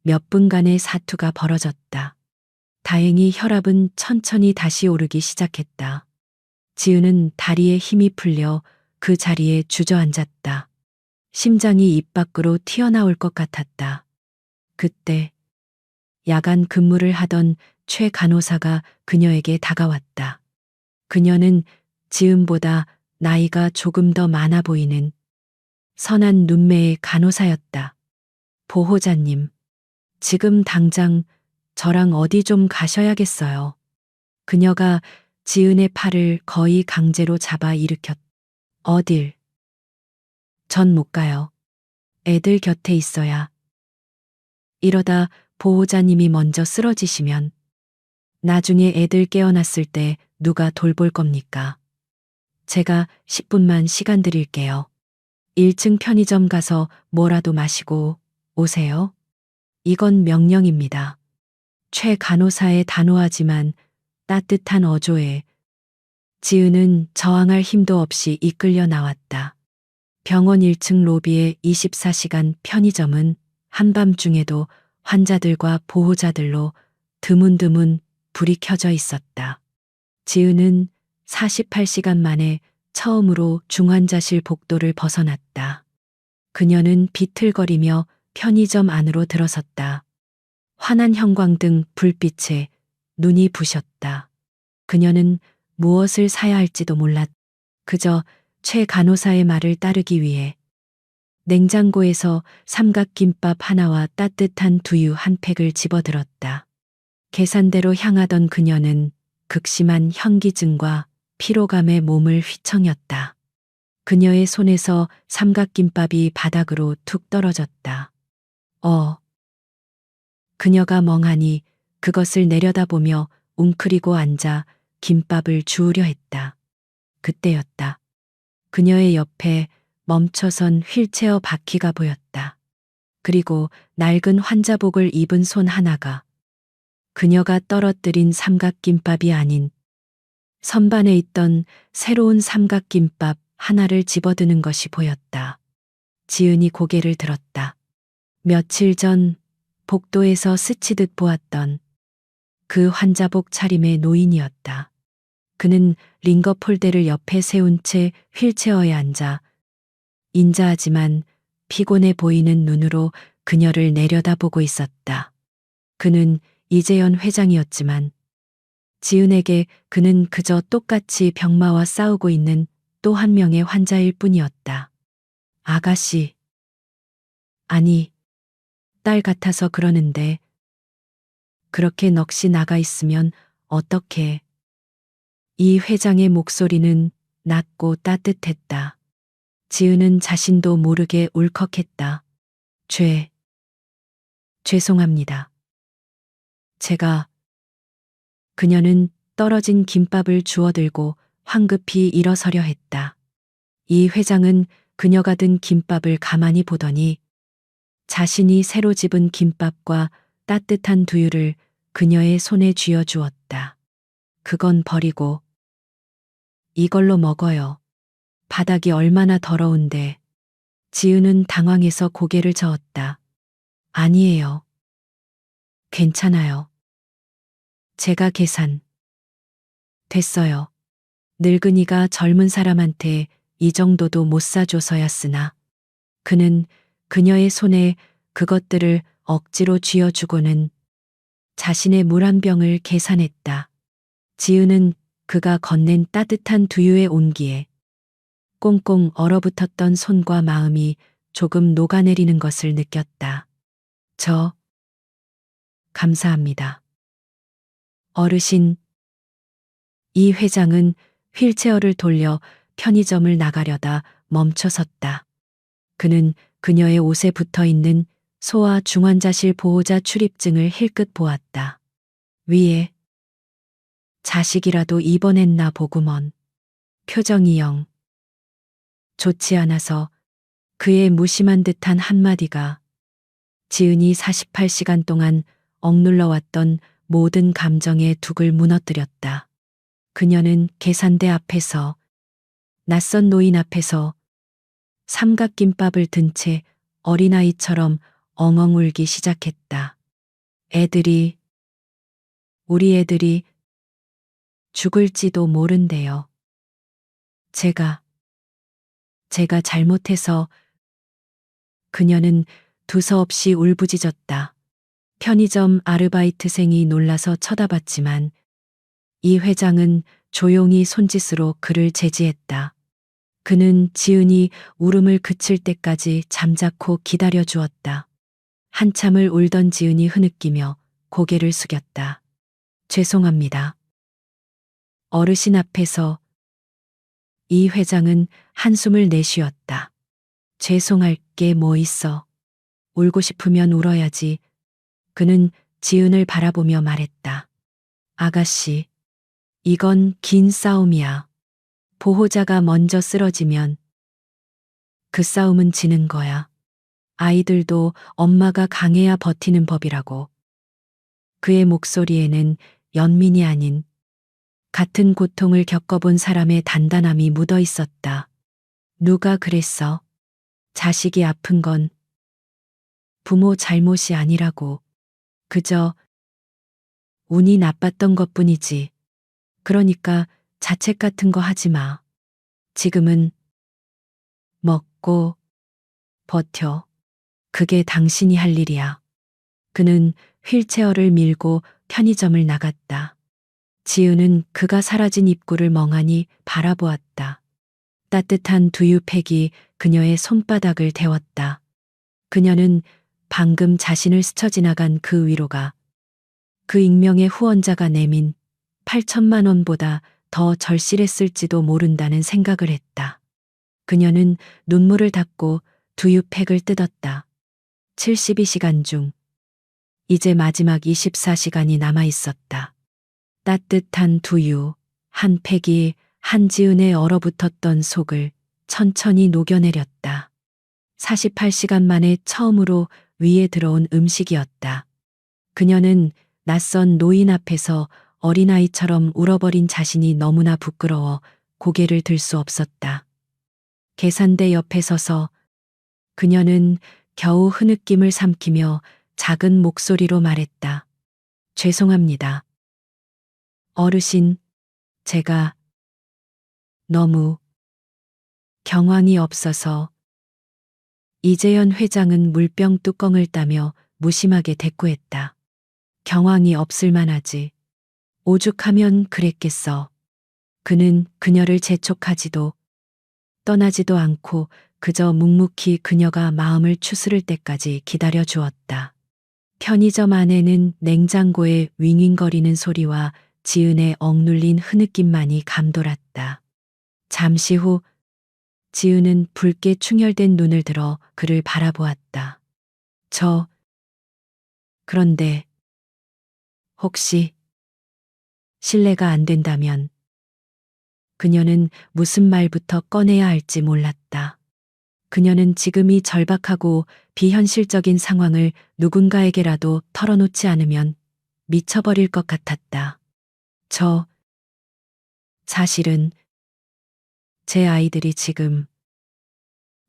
몇 분간의 사투가 벌어졌다. 다행히 혈압은 천천히 다시 오르기 시작했다. 지은은 다리에 힘이 풀려 그 자리에 주저앉았다. 심장이 입 밖으로 튀어나올 것 같았다. 그때 야간 근무를 하던 최 간호사가 그녀에게 다가왔다. 그녀는 지은보다 나이가 조금 더 많아 보이는 선한 눈매의 간호사였다. 보호자님, 지금 당장 저랑 어디 좀 가셔야겠어요. 그녀가 지은의 팔을 거의 강제로 잡아 일으켰다. 어딜? 전 못 가요. 애들 곁에 있어야. 이러다 보호자님이 먼저 쓰러지시면 나중에 애들 깨어났을 때 누가 돌볼 겁니까? 제가 10분만 시간 드릴게요. 1층 편의점 가서 뭐라도 마시고 오세요. 이건 명령입니다. 최 간호사의 단호하지만 따뜻한 어조에 지은은 저항할 힘도 없이 이끌려 나왔다. 병원 1층 로비의 24시간 편의점은 한밤중에도 환자들과 보호자들로 드문드문 불이 켜져 있었다. 지은은 48시간 만에 처음으로 중환자실 복도를 벗어났다. 그녀는 비틀거리며 편의점 안으로 들어섰다. 환한 형광등 불빛에 눈이 부셨다. 그녀는 무엇을 사야 할지도 몰랐다. 그저 최 간호사의 말을 따르기 위해 냉장고에서 삼각김밥 하나와 따뜻한 두유 한 팩을 집어들었다. 계산대로 향하던 그녀는 극심한 현기증과 피로감에 몸을 휘청였다. 그녀의 손에서 삼각김밥이 바닥으로 툭 떨어졌다. 그녀가 멍하니 그것을 내려다보며 웅크리고 앉아 김밥을 주우려 했다. 그때였다. 그녀의 옆에 멈춰선 휠체어 바퀴가 보였다. 그리고 낡은 환자복을 입은 손 하나가 그녀가 떨어뜨린 삼각김밥이 아닌 선반에 있던 새로운 삼각김밥 하나를 집어드는 것이 보였다. 지은이 고개를 들었다. 며칠 전 복도에서 스치듯 보았던 그 환자복 차림의 노인이었다. 그는 링거폴대를 옆에 세운 채 휠체어에 앉아 인자하지만 피곤해 보이는 눈으로 그녀를 내려다보고 있었다. 그는 이재현 회장이었지만 지은에게 그는 그저 똑같이 병마와 싸우고 있는 또 한 명의 환자일 뿐이었다. 아가씨. 아니, 딸 같아서 그러는데 그렇게 넋이 나가 있으면 어떡해. 이 회장의 목소리는 낮고 따뜻했다. 지은은 자신도 모르게 울컥했다. 죄송합니다. 제가. 그녀는 떨어진 김밥을 주워들고 황급히 일어서려 했다. 이 회장은 그녀가 든 김밥을 가만히 보더니 자신이 새로 집은 김밥과 따뜻한 두유를 그녀의 손에 쥐어 주었다. 그건 버리고 이걸로 먹어요. 바닥이 얼마나 더러운데. 지은은 당황해서 고개를 저었다. 아니에요. 괜찮아요. 제가 계산. 됐어요. 늙은이가 젊은 사람한테 이 정도도 못 사줘서야 쓰나. 그는 그녀의 손에 그것들을 억지로 쥐어주고는 자신의 물 한 병을 계산했다. 지은은 그가 건넨 따뜻한 두유의 온기에 꽁꽁 얼어붙었던 손과 마음이 조금 녹아내리는 것을 느꼈다. 감사합니다. 어르신. 이 회장은 휠체어를 돌려 편의점을 나가려다 멈춰섰다. 그는 그녀의 옷에 붙어 있는 소아 중환자실 보호자 출입증을 힐끗 보았다. 위에 자식이라도 입원했나 보구먼. 표정이 영 좋지 않아서 그의 무심한 듯한 한마디가 지은이 48시간 동안 억눌러왔던 모든 감정의 둑을 무너뜨렸다. 그녀는 계산대 앞에서 낯선 노인 앞에서 삼각김밥을 든 채 어린아이처럼 엉엉 울기 시작했다. 우리 애들이 죽을지도 모른대요. 제가 잘못해서. 그녀는 두서없이 울부짖었다. 편의점 아르바이트생이 놀라서 쳐다봤지만 이 회장은 조용히 손짓으로 그를 제지했다. 그는 지은이 울음을 그칠 때까지 잠자코 기다려 주었다. 한참을 울던 지은이 흐느끼며 고개를 숙였다. 죄송합니다. 어르신 앞에서. 이 회장은 한숨을 내쉬었다. 죄송할 게 뭐 있어. 울고 싶으면 울어야지. 그는 지은을 바라보며 말했다. 아가씨, 이건 긴 싸움이야. 보호자가 먼저 쓰러지면 그 싸움은 지는 거야. 아이들도 엄마가 강해야 버티는 법이라고. 그의 목소리에는 연민이 아닌 같은 고통을 겪어본 사람의 단단함이 묻어 있었다. 누가 그랬어? 자식이 아픈 건 부모 잘못이 아니라고. 그저 운이 나빴던 것뿐이지. 그러니까 자책 같은 거 하지 마. 지금은 먹고 버텨. 그게 당신이 할 일이야. 그는 휠체어를 밀고 편의점을 나갔다. 지은은 그가 사라진 입구를 멍하니 바라보았다. 따뜻한 두유팩이 그녀의 손바닥을 데웠다. 그녀는 방금 자신을 스쳐 지나간 그 위로가 그 익명의 후원자가 내민 8천만 원보다 더 절실했을지도 모른다는 생각을 했다. 그녀는 눈물을 닦고 두유팩을 뜯었다. 72시간 중 이제 마지막 24시간이 남아 있었다. 따뜻한 두유 한 팩이 한지은의 얼어붙었던 속을 천천히 녹여내렸다. 48시간 만에 처음으로 위에 들어온 음식이었다. 그녀는 낯선 노인 앞에서 어린아이처럼 울어버린 자신이 너무나 부끄러워 고개를 들 수 없었다. 계산대 옆에 서서 그녀는 겨우 흐느낌을 삼키며 작은 목소리로 말했다. 죄송합니다. 어르신, 제가 너무 경황이 없어서. 이재현 회장은 물병 뚜껑을 따며 무심하게 대꾸했다. 경황이 없을 만하지. 오죽하면 그랬겠어. 그는 그녀를 재촉하지도 떠나지도 않고 그저 묵묵히 그녀가 마음을 추스를 때까지 기다려 주었다. 편의점 안에는 냉장고의 윙윙거리는 소리와 지은의 억눌린 흐느낌만이 감돌았다. 잠시 후 지은은 붉게 충혈된 눈을 들어 그를 바라보았다. 그런데 혹시 실례가 안 된다면. 그녀는 무슨 말부터 꺼내야 할지 몰랐다. 그녀는 지금이 절박하고 비현실적인 상황을 누군가에게라도 털어놓지 않으면 미쳐버릴 것 같았다. 사실은 제 아이들이 지금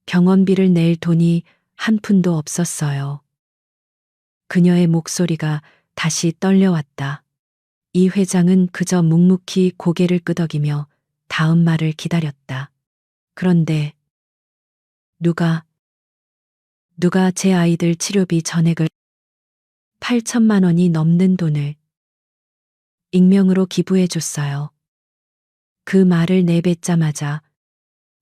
병원비를 낼 돈이 한 푼도 없었어요. 그녀의 목소리가 다시 떨려왔다. 이 회장은 그저 묵묵히 고개를 끄덕이며 다음 말을 기다렸다. 그런데 누가 제 아이들 치료비 전액을 8천만 원이 넘는 돈을 익명으로 기부해 줬어요. 그 말을 내뱉자마자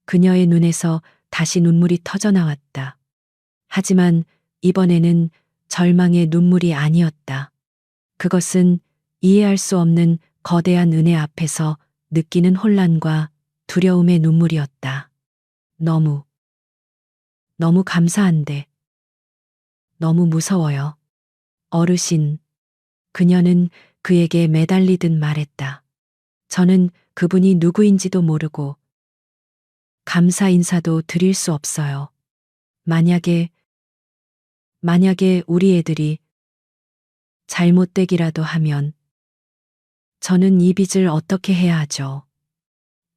그녀의 눈에서 다시 눈물이 터져 나왔다. 하지만 이번에는 절망의 눈물이 아니었다. 그것은 이해할 수 없는 거대한 은혜 앞에서 느끼는 혼란과 두려움의 눈물이었다. 너무 감사한데 너무 무서워요. 어르신. 그녀는 그에게 매달리듯 말했다. 저는 그분이 누구인지도 모르고 감사 인사도 드릴 수 없어요. 만약에 우리 애들이 잘못되기라도 하면 저는 이 빚을 어떻게 해야 하죠?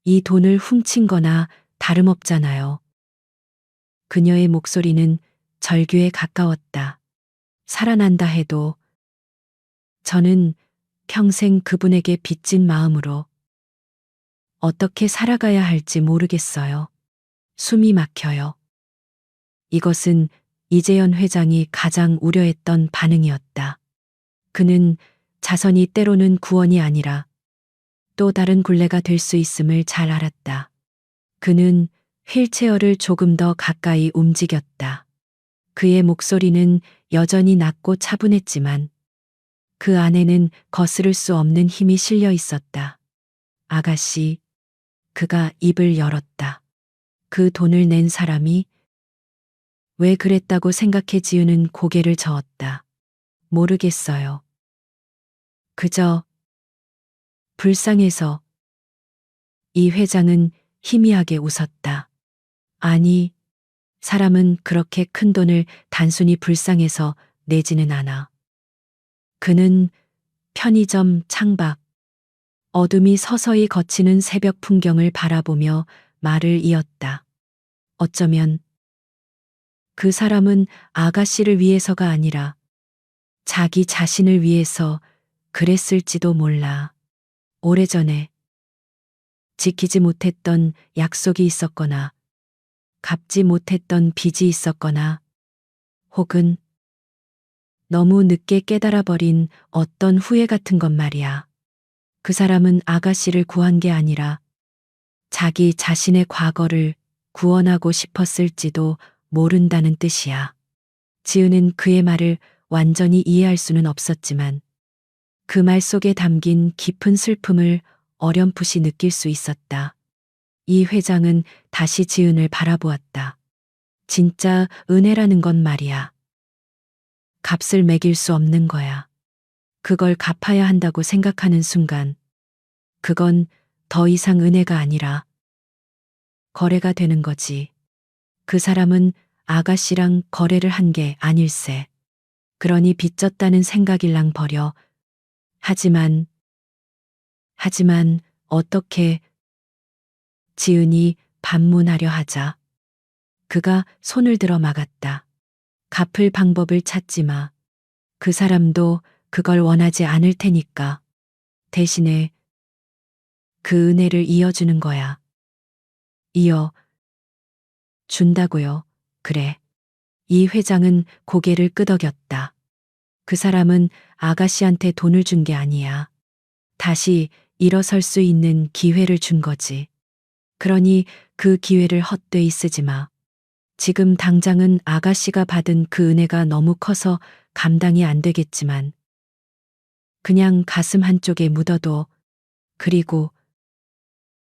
이 돈을 훔친 거나 다름없잖아요. 그녀의 목소리는 절규에 가까웠다. 살아난다 해도 저는 평생 그분에게 빚진 마음으로 어떻게 살아가야 할지 모르겠어요. 숨이 막혀요. 이것은 이재현 회장이 가장 우려했던 반응이었다. 그는 자선이 때로는 구원이 아니라 또 다른 굴레가 될 수 있음을 잘 알았다. 그는 휠체어를 조금 더 가까이 움직였다. 그의 목소리는 여전히 낮고 차분했지만 그 안에는 거스를 수 없는 힘이 실려 있었다. 아가씨, 그가 입을 열었다. 그 돈을 낸 사람이 왜 그랬다고 생각해 지우는 고개를 저었다. 모르겠어요. 그저 불쌍해서. 이 회장은 희미하게 웃었다. 아니, 사람은 그렇게 큰 돈을 단순히 불쌍해서 내지는 않아. 그는 편의점 창밖, 어둠이 서서히 걷히는 새벽 풍경을 바라보며 말을 이었다. 어쩌면 그 사람은 아가씨를 위해서가 아니라 자기 자신을 위해서 그랬을지도 몰라. 오래전에 지키지 못했던 약속이 있었거나 갚지 못했던 빚이 있었거나 혹은 너무 늦게 깨달아 버린 어떤 후회 같은 것 말이야. 그 사람은 아가씨를 구한 게 아니라 자기 자신의 과거를 구원하고 싶었을지도 모른다는 뜻이야. 지은은 그의 말을 완전히 이해할 수는 없었지만 그 말 속에 담긴 깊은 슬픔을 어렴풋이 느낄 수 있었다. 이 회장은 다시 지은을 바라보았다. 진짜 은혜라는 건 말이야. 값을 매길 수 없는 거야. 그걸 갚아야 한다고 생각하는 순간, 그건 더 이상 은혜가 아니라 거래가 되는 거지. 그 사람은 아가씨랑 거래를 한 게 아닐세. 그러니 빚졌다는 생각일랑 버려. 하지만 어떻게. 지은이 반문하려 하자 그가 손을 들어 막았다. 갚을 방법을 찾지 마. 그 사람도 그걸 원하지 않을 테니까. 대신에 그 은혜를 이어주는 거야. 이어 준다고요. 그래. 이 회장은 고개를 끄덕였다. 그 사람은 아가씨한테 돈을 준 게 아니야. 다시 일어설 수 있는 기회를 준 거지. 그러니 그 기회를 헛되이 쓰지 마. 지금 당장은 아가씨가 받은 그 은혜가 너무 커서 감당이 안 되겠지만 그냥 가슴 한쪽에 묻어둬. 그리고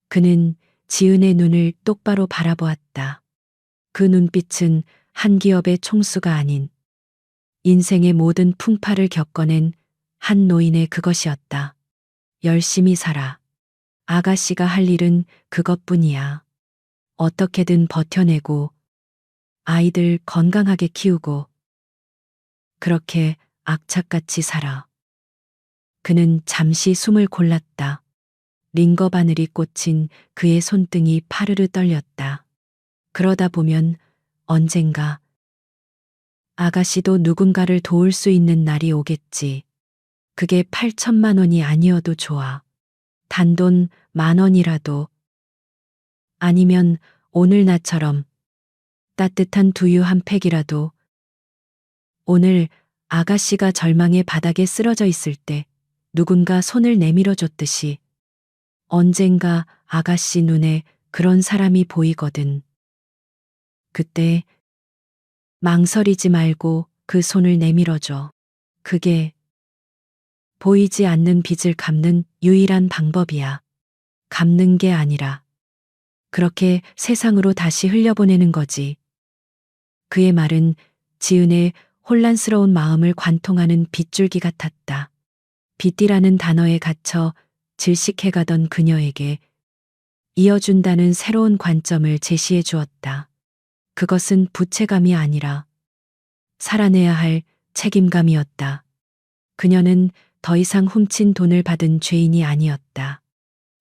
그는 지은의 눈을 똑바로 바라보았다. 그 눈빛은 한 기업의 총수가 아닌 인생의 모든 풍파를 겪어낸 한 노인의 그것이었다. 열심히 살아. 아가씨가 할 일은 그것뿐이야. 어떻게든 버텨내고 아이들 건강하게 키우고 그렇게 악착같이 살아. 그는 잠시 숨을 골랐다. 링거 바늘이 꽂힌 그의 손등이 파르르 떨렸다. 그러다 보면 언젠가 아가씨도 누군가를 도울 수 있는 날이 오겠지. 그게 8천만 원이 아니어도 좋아. 단돈 10,000원이라도. 아니면 오늘 나처럼 따뜻한 두유 한 팩이라도. 오늘 아가씨가 절망의 바닥에 쓰러져 있을 때 누군가 손을 내밀어 줬듯이 언젠가 아가씨 눈에 그런 사람이 보이거든. 그때 망설이지 말고 그 손을 내밀어줘. 그게 보이지 않는 빚을 갚는 유일한 방법이야. 갚는 게 아니라 그렇게 세상으로 다시 흘려보내는 거지. 그의 말은 지은의 혼란스러운 마음을 관통하는 빗줄기 같았다. 빚이라는 단어에 갇혀 질식해가던 그녀에게 이어준다는 새로운 관점을 제시해 주었다. 그것은 부채감이 아니라 살아내야 할 책임감이었다. 그녀는 더 이상 훔친 돈을 받은 죄인이 아니었다.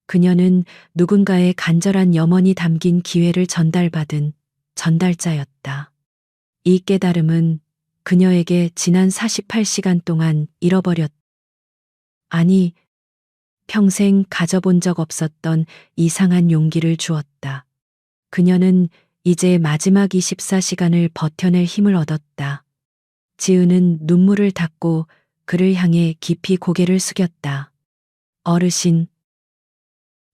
그녀는 누군가의 간절한 염원이 담긴 기회를 전달받은 전달자였다. 이 깨달음은 그녀에게 지난 48시간 동안 잃어버렸, 아니, 평생 가져본 적 없었던 이상한 용기를 주었다. 그녀는 이제 마지막 24시간을 버텨낼 힘을 얻었다. 지은은 눈물을 닦고 그를 향해 깊이 고개를 숙였다. 어르신,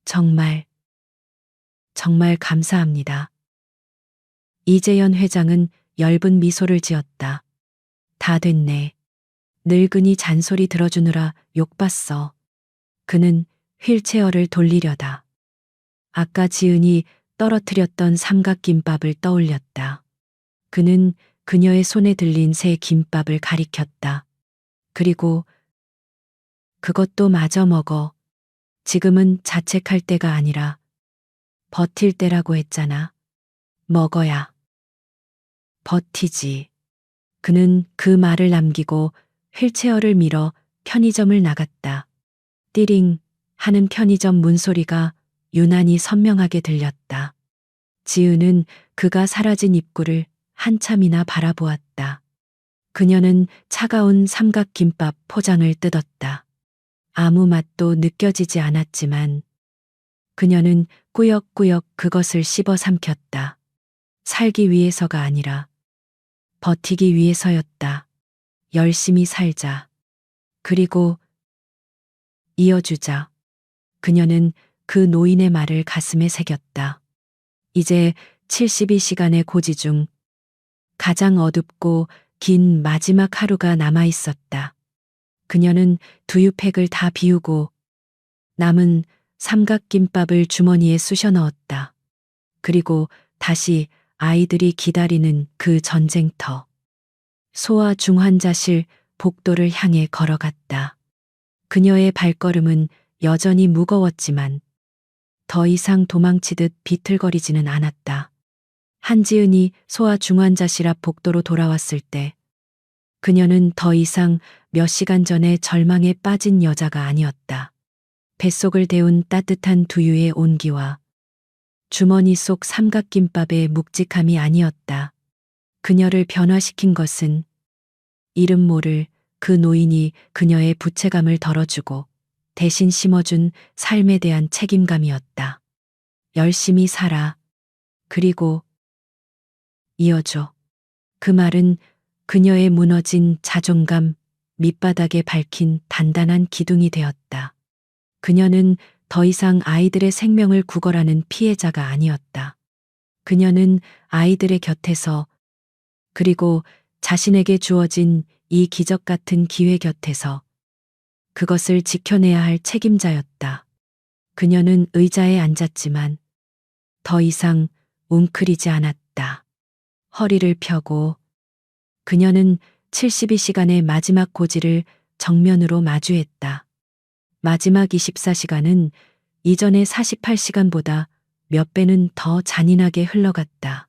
정말, 정말 감사합니다. 이재현 회장은 엷은 미소를 지었다. 다 됐네. 늙은이 잔소리 들어주느라 욕봤어. 그는 휠체어를 돌리려다. 아까 지은이 떨어뜨렸던 삼각김밥을 떠올렸다. 그는 그녀의 손에 들린 새 김밥을 가리켰다. 그리고 그것도 마저 먹어. 지금은 자책할 때가 아니라 버틸 때라고 했잖아. 먹어야 버티지. 그는 그 말을 남기고 휠체어를 밀어 편의점을 나갔다. 띠링 하는 편의점 문소리가 유난히 선명하게 들렸다. 지은은 그가 사라진 입구를 한참이나 바라보았다. 그녀는 차가운 삼각김밥 포장을 뜯었다. 아무 맛도 느껴지지 않았지만 그녀는 꾸역꾸역 그것을 씹어 삼켰다. 살기 위해서가 아니라 버티기 위해서였다. 열심히 살자. 그리고 이어주자. 그녀는 그 노인의 말을 가슴에 새겼다. 이제 72시간의 고지 중 가장 어둡고 긴 마지막 하루가 남아 있었다. 그녀는 두유팩을 다 비우고 남은 삼각김밥을 주머니에 쑤셔 넣었다. 그리고 다시 아이들이 기다리는 그 전쟁터. 소아 중환자실 복도를 향해 걸어갔다. 그녀의 발걸음은 여전히 무거웠지만 더 이상 도망치듯 비틀거리지는 않았다. 한지은이 소아 중환자실 앞 복도로 돌아왔을 때 그녀는 더 이상 몇 시간 전에 절망에 빠진 여자가 아니었다. 뱃속을 데운 따뜻한 두유의 온기와 주머니 속 삼각김밥의 묵직함이 아니었다. 그녀를 변화시킨 것은 이름 모를 그 노인이 그녀의 부채감을 덜어주고 대신 심어준 삶에 대한 책임감이었다. 열심히 살아. 그리고 이어줘. 그 말은 그녀의 무너진 자존감 밑바닥에 밝힌 단단한 기둥이 되었다. 그녀는 더 이상 아이들의 생명을 구걸하는 피해자가 아니었다. 그녀는 아이들의 곁에서 그리고 자신에게 주어진 이 기적 같은 기회 곁에서 그것을 지켜내야 할 책임자였다. 그녀는 의자에 앉았지만 더 이상 웅크리지 않았다. 허리를 펴고 그녀는 72시간의 마지막 고지를 정면으로 마주했다. 마지막 24시간은 이전의 48시간보다 몇 배는 더 잔인하게 흘러갔다.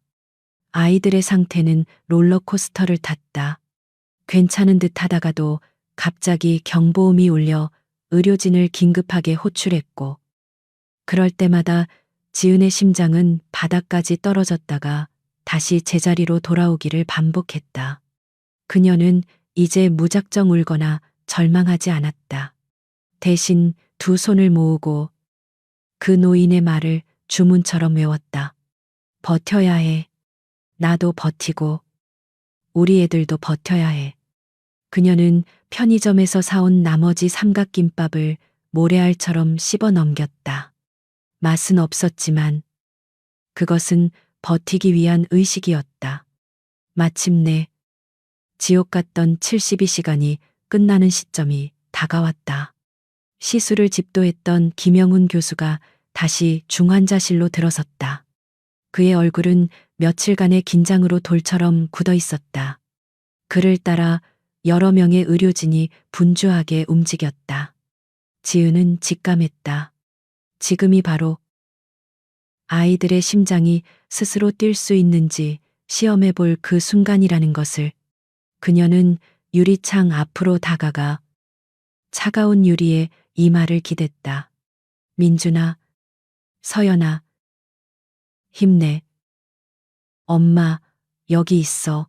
아이들의 상태는 롤러코스터를 탔다. 괜찮은 듯 하다가도 갑자기 경보음이 울려 의료진을 긴급하게 호출했고, 그럴 때마다 지은의 심장은 바닥까지 떨어졌다가 다시 제자리로 돌아오기를 반복했다. 그녀는 이제 무작정 울거나 절망하지 않았다. 대신 두 손을 모으고 그 노인의 말을 주문처럼 외웠다. 버텨야 해. 나도 버티고 우리 애들도 버텨야 해. 그녀는 편의점에서 사온 나머지 삼각김밥을 모래알처럼 씹어 넘겼다. 맛은 없었지만 그것은 버티기 위한 의식이었다. 마침내 지옥 같던 72시간이 끝나는 시점이 다가왔다. 시술을 집도했던 김영훈 교수가 다시 중환자실로 들어섰다. 그의 얼굴은 며칠간의 긴장으로 돌처럼 굳어 있었다. 그를 따라 여러 명의 의료진이 분주하게 움직였다. 지은은 직감했다. 지금이 바로 아이들의 심장이 스스로 뛸 수 있는지 시험해 볼 그 순간이라는 것을. 그녀는 유리창 앞으로 다가가 차가운 유리에 이마를 기댔다. 민준아, 서연아, 힘내. 엄마, 여기 있어.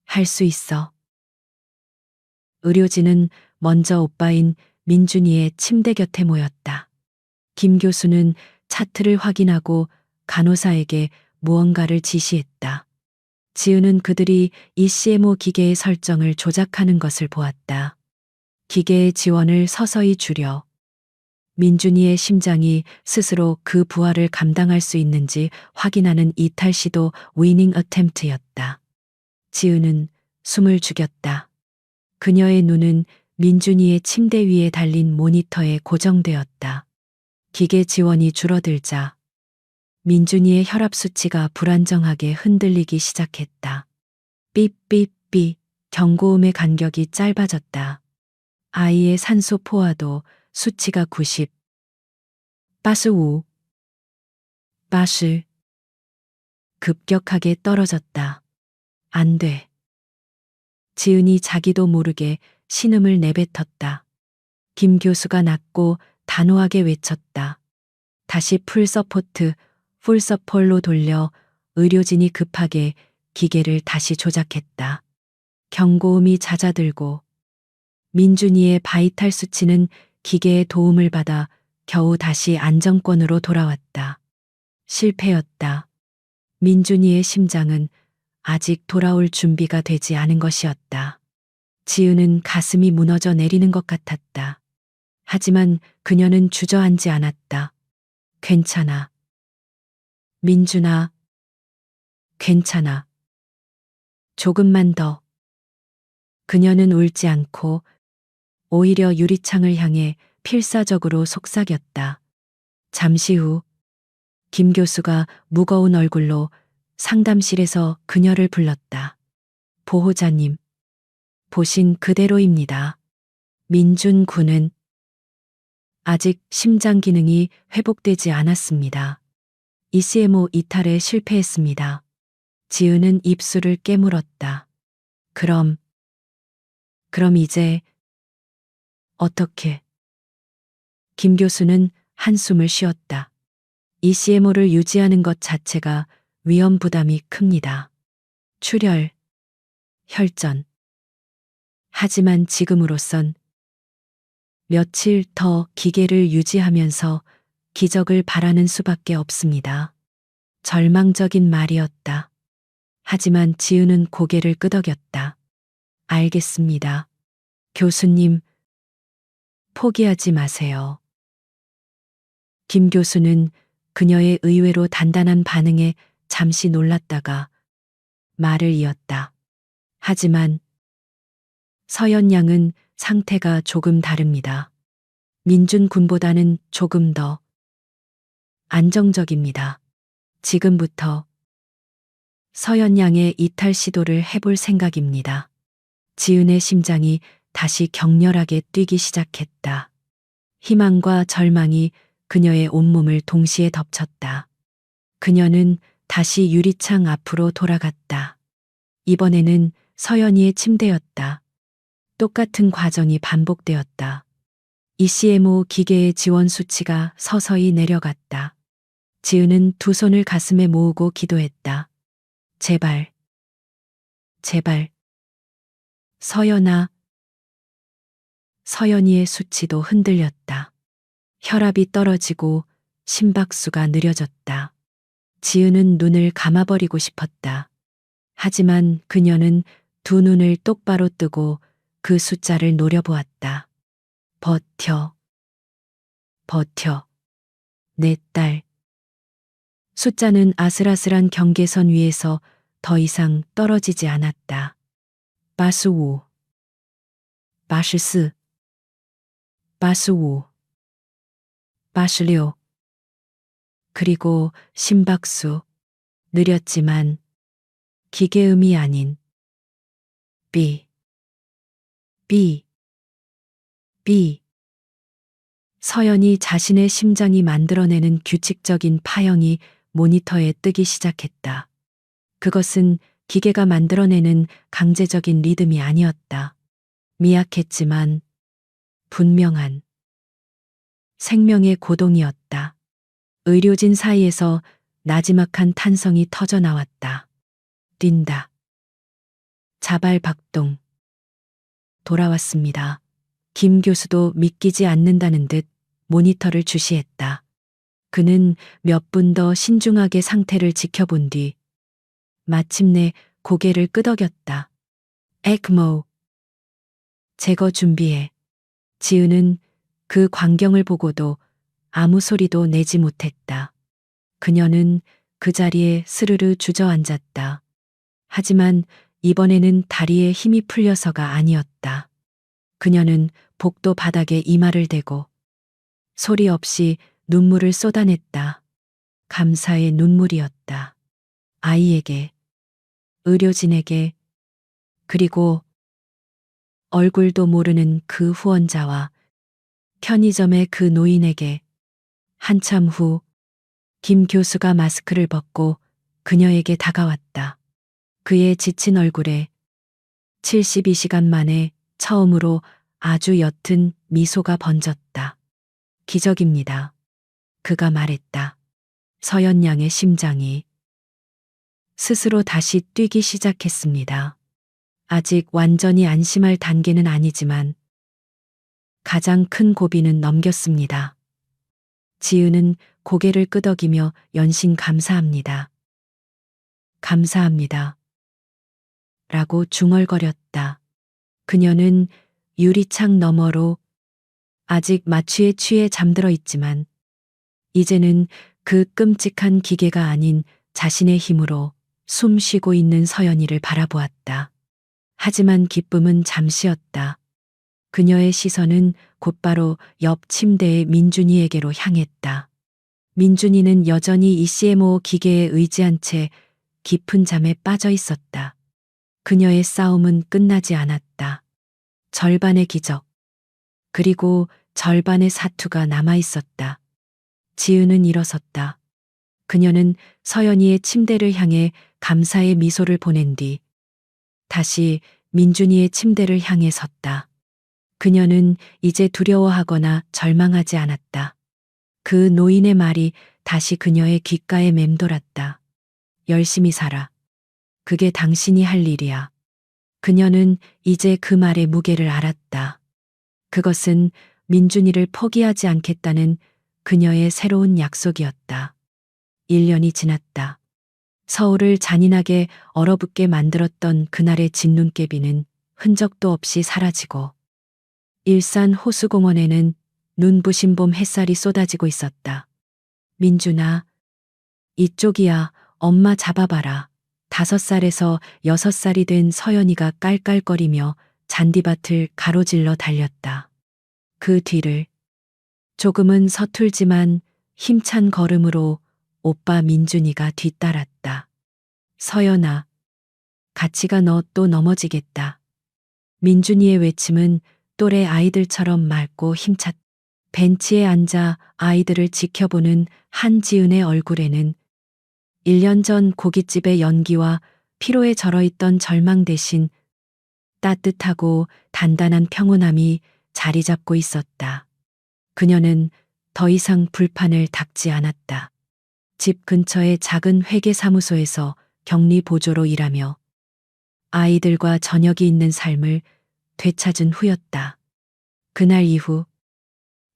할 수 있어. 의료진은 먼저 오빠인 민준이의 침대 곁에 모였다. 김 교수는 차트를 확인하고 간호사에게 무언가를 지시했다. 지은은 그들이 ECMO 기계의 설정을 조작하는 것을 보았다. 기계의 지원을 서서히 줄여 민준이의 심장이 스스로 그 부하를 감당할 수 있는지 확인하는 이탈 시도 위닝 어템트였다. 지은은 숨을 죽였다. 그녀의 눈은 민준이의 침대 위에 달린 모니터에 고정되었다. 기계 지원이 줄어들자 민준이의 혈압 수치가 불안정하게 흔들리기 시작했다. 삐삐삐 경고음의 간격이 짧아졌다. 아이의 산소 포화도 수치가 90. 빠스우. 빠스. 급격하게 떨어졌다. 안 돼. 지은이 자기도 모르게 신음을 내뱉었다. 김 교수가 낮고 단호하게 외쳤다. 다시 풀 서포트, 풀 서폴로 돌려 의료진이 급하게 기계를 다시 조작했다. 경고음이 잦아들고 민준이의 바이탈 수치는 기계의 도움을 받아 겨우 다시 안정권으로 돌아왔다. 실패였다. 민준이의 심장은 아직 돌아올 준비가 되지 않은 것이었다. 지은은 가슴이 무너져 내리는 것 같았다. 하지만 그녀는 주저앉지 않았다. 괜찮아. 민준아. 괜찮아. 조금만 더. 그녀는 울지 않고 오히려 유리창을 향해 필사적으로 속삭였다. 잠시 후 김 교수가 무거운 얼굴로 상담실에서 그녀를 불렀다. 보호자님, 보신 그대로입니다. 민준 군은 아직 심장 기능이 회복되지 않았습니다. ECMO 이탈에 실패했습니다. 지은은 입술을 깨물었다. 그럼 이제 어떻게? 김 교수는 한숨을 쉬었다. ECMO를 유지하는 것 자체가 위험 부담이 큽니다. 출혈, 혈전. 하지만 지금으로선 며칠 더 기계를 유지하면서 기적을 바라는 수밖에 없습니다. 절망적인 말이었다. 하지만 지은은 고개를 끄덕였다. 알겠습니다. 교수님, 포기하지 마세요. 김 교수는 그녀의 의외로 단단한 반응에 잠시 놀랐다가 말을 이었다. 하지만 서연 양은 상태가 조금 다릅니다. 민준 군보다는 조금 더 안정적입니다. 지금부터 서연 양의 이탈 시도를 해볼 생각입니다. 지은의 심장이 다시 격렬하게 뛰기 시작했다. 희망과 절망이 그녀의 온몸을 동시에 덮쳤다. 그녀는 다시 유리창 앞으로 돌아갔다. 이번에는 서연이의 침대였다. 똑같은 과정이 반복되었다. ECMO 기계의 지원 수치가 서서히 내려갔다. 지은은 두 손을 가슴에 모으고 기도했다. 제발, 제발. 서연아. 서연이의 수치도 흔들렸다. 혈압이 떨어지고 심박수가 느려졌다. 지은은 눈을 감아버리고 싶었다. 하지만 그녀는 두 눈을 똑바로 뜨고 그 숫자를 노려보았다. 버텨. 버텨. 내 딸. 숫자는 아슬아슬한 경계선 위에서 더 이상 떨어지지 않았다. 바스우. 바시스. 바스우. 바실료. 그리고 심박수. 느렸지만 기계음이 아닌 삐. 삐. 삐. 서연이 자신의 심장이 만들어내는 규칙적인 파형이 모니터에 뜨기 시작했다. 그것은 기계가 만들어내는 강제적인 리듬이 아니었다. 미약했지만 분명한 생명의 고동이었다. 의료진 사이에서 나지막한 탄성이 터져 나왔다. 뛴다. 자발 박동. 돌아왔습니다. 김 교수도 믿기지 않는다는 듯 모니터를 주시했다. 그는 몇 분 더 신중하게 상태를 지켜본 뒤 마침내 고개를 끄덕였다. 에크모. 제거 준비해. 지은은 그 광경을 보고도 아무 소리도 내지 못했다. 그녀는 그 자리에 스르르 주저앉았다. 하지만 이번에는 다리에 힘이 풀려서가 아니었다. 그녀는 복도 바닥에 이마를 대고 소리 없이 눈물을 쏟아냈다. 감사의 눈물이었다. 아이에게, 의료진에게, 그리고 얼굴도 모르는 그 후원자와 편의점의 그 노인에게. 한참 후 김 교수가 마스크를 벗고 그녀에게 다가왔다. 그의 지친 얼굴에 72시간 만에 처음으로 아주 옅은 미소가 번졌다. 기적입니다. 그가 말했다. 서연 양의 심장이 스스로 다시 뛰기 시작했습니다. 아직 완전히 안심할 단계는 아니지만 가장 큰 고비는 넘겼습니다. 지은은 고개를 끄덕이며 연신 감사합니다. 감사합니다. 라고 중얼거렸다. 그녀는 유리창 너머로 아직 마취에 취해 잠들어 있지만 이제는 그 끔찍한 기계가 아닌 자신의 힘으로 숨 쉬고 있는 서연이를 바라보았다. 하지만 기쁨은 잠시였다. 그녀의 시선은 곧바로 옆 침대의 민준이에게로 향했다. 민준이는 여전히 ECMO 기계에 의지한 채 깊은 잠에 빠져 있었다. 그녀의 싸움은 끝나지 않았다. 절반의 기적, 그리고 절반의 사투가 남아 있었다. 지은은 일어섰다. 그녀는 서연이의 침대를 향해 감사의 미소를 보낸 뒤 다시 민준이의 침대를 향해 섰다. 그녀는 이제 두려워하거나 절망하지 않았다. 그 노인의 말이 다시 그녀의 귓가에 맴돌았다. 열심히 살아. 그게 당신이 할 일이야. 그녀는 이제 그 말의 무게를 알았다. 그것은 민준이를 포기하지 않겠다는 그녀의 새로운 약속이었다. 1년이 지났다. 서울을 잔인하게 얼어붙게 만들었던 그날의 진눈깨비는 흔적도 없이 사라지고 일산 호수공원에는 눈부신 봄 햇살이 쏟아지고 있었다. 민준아, 이쪽이야. 엄마 잡아봐라. 5살에서 6살이 된 서연이가 깔깔거리며 잔디밭을 가로질러 달렸다. 그 뒤를 조금은 서툴지만 힘찬 걸음으로 오빠 민준이가 뒤따랐다. 서연아, 같이 가. 너 또 넘어지겠다. 민준이의 외침은 또래 아이들처럼 맑고 힘찼다. 벤치에 앉아 아이들을 지켜보는 한지은의 얼굴에는 1년 전 고깃집의 연기와 피로에 절어있던 절망 대신 따뜻하고 단단한 평온함이 자리 잡고 있었다. 그녀는 더 이상 불판을 닦지 않았다. 집 근처의 작은 회계사무소에서 격리 보조로 일하며 아이들과 저녁이 있는 삶을 되찾은 후였다. 그날 이후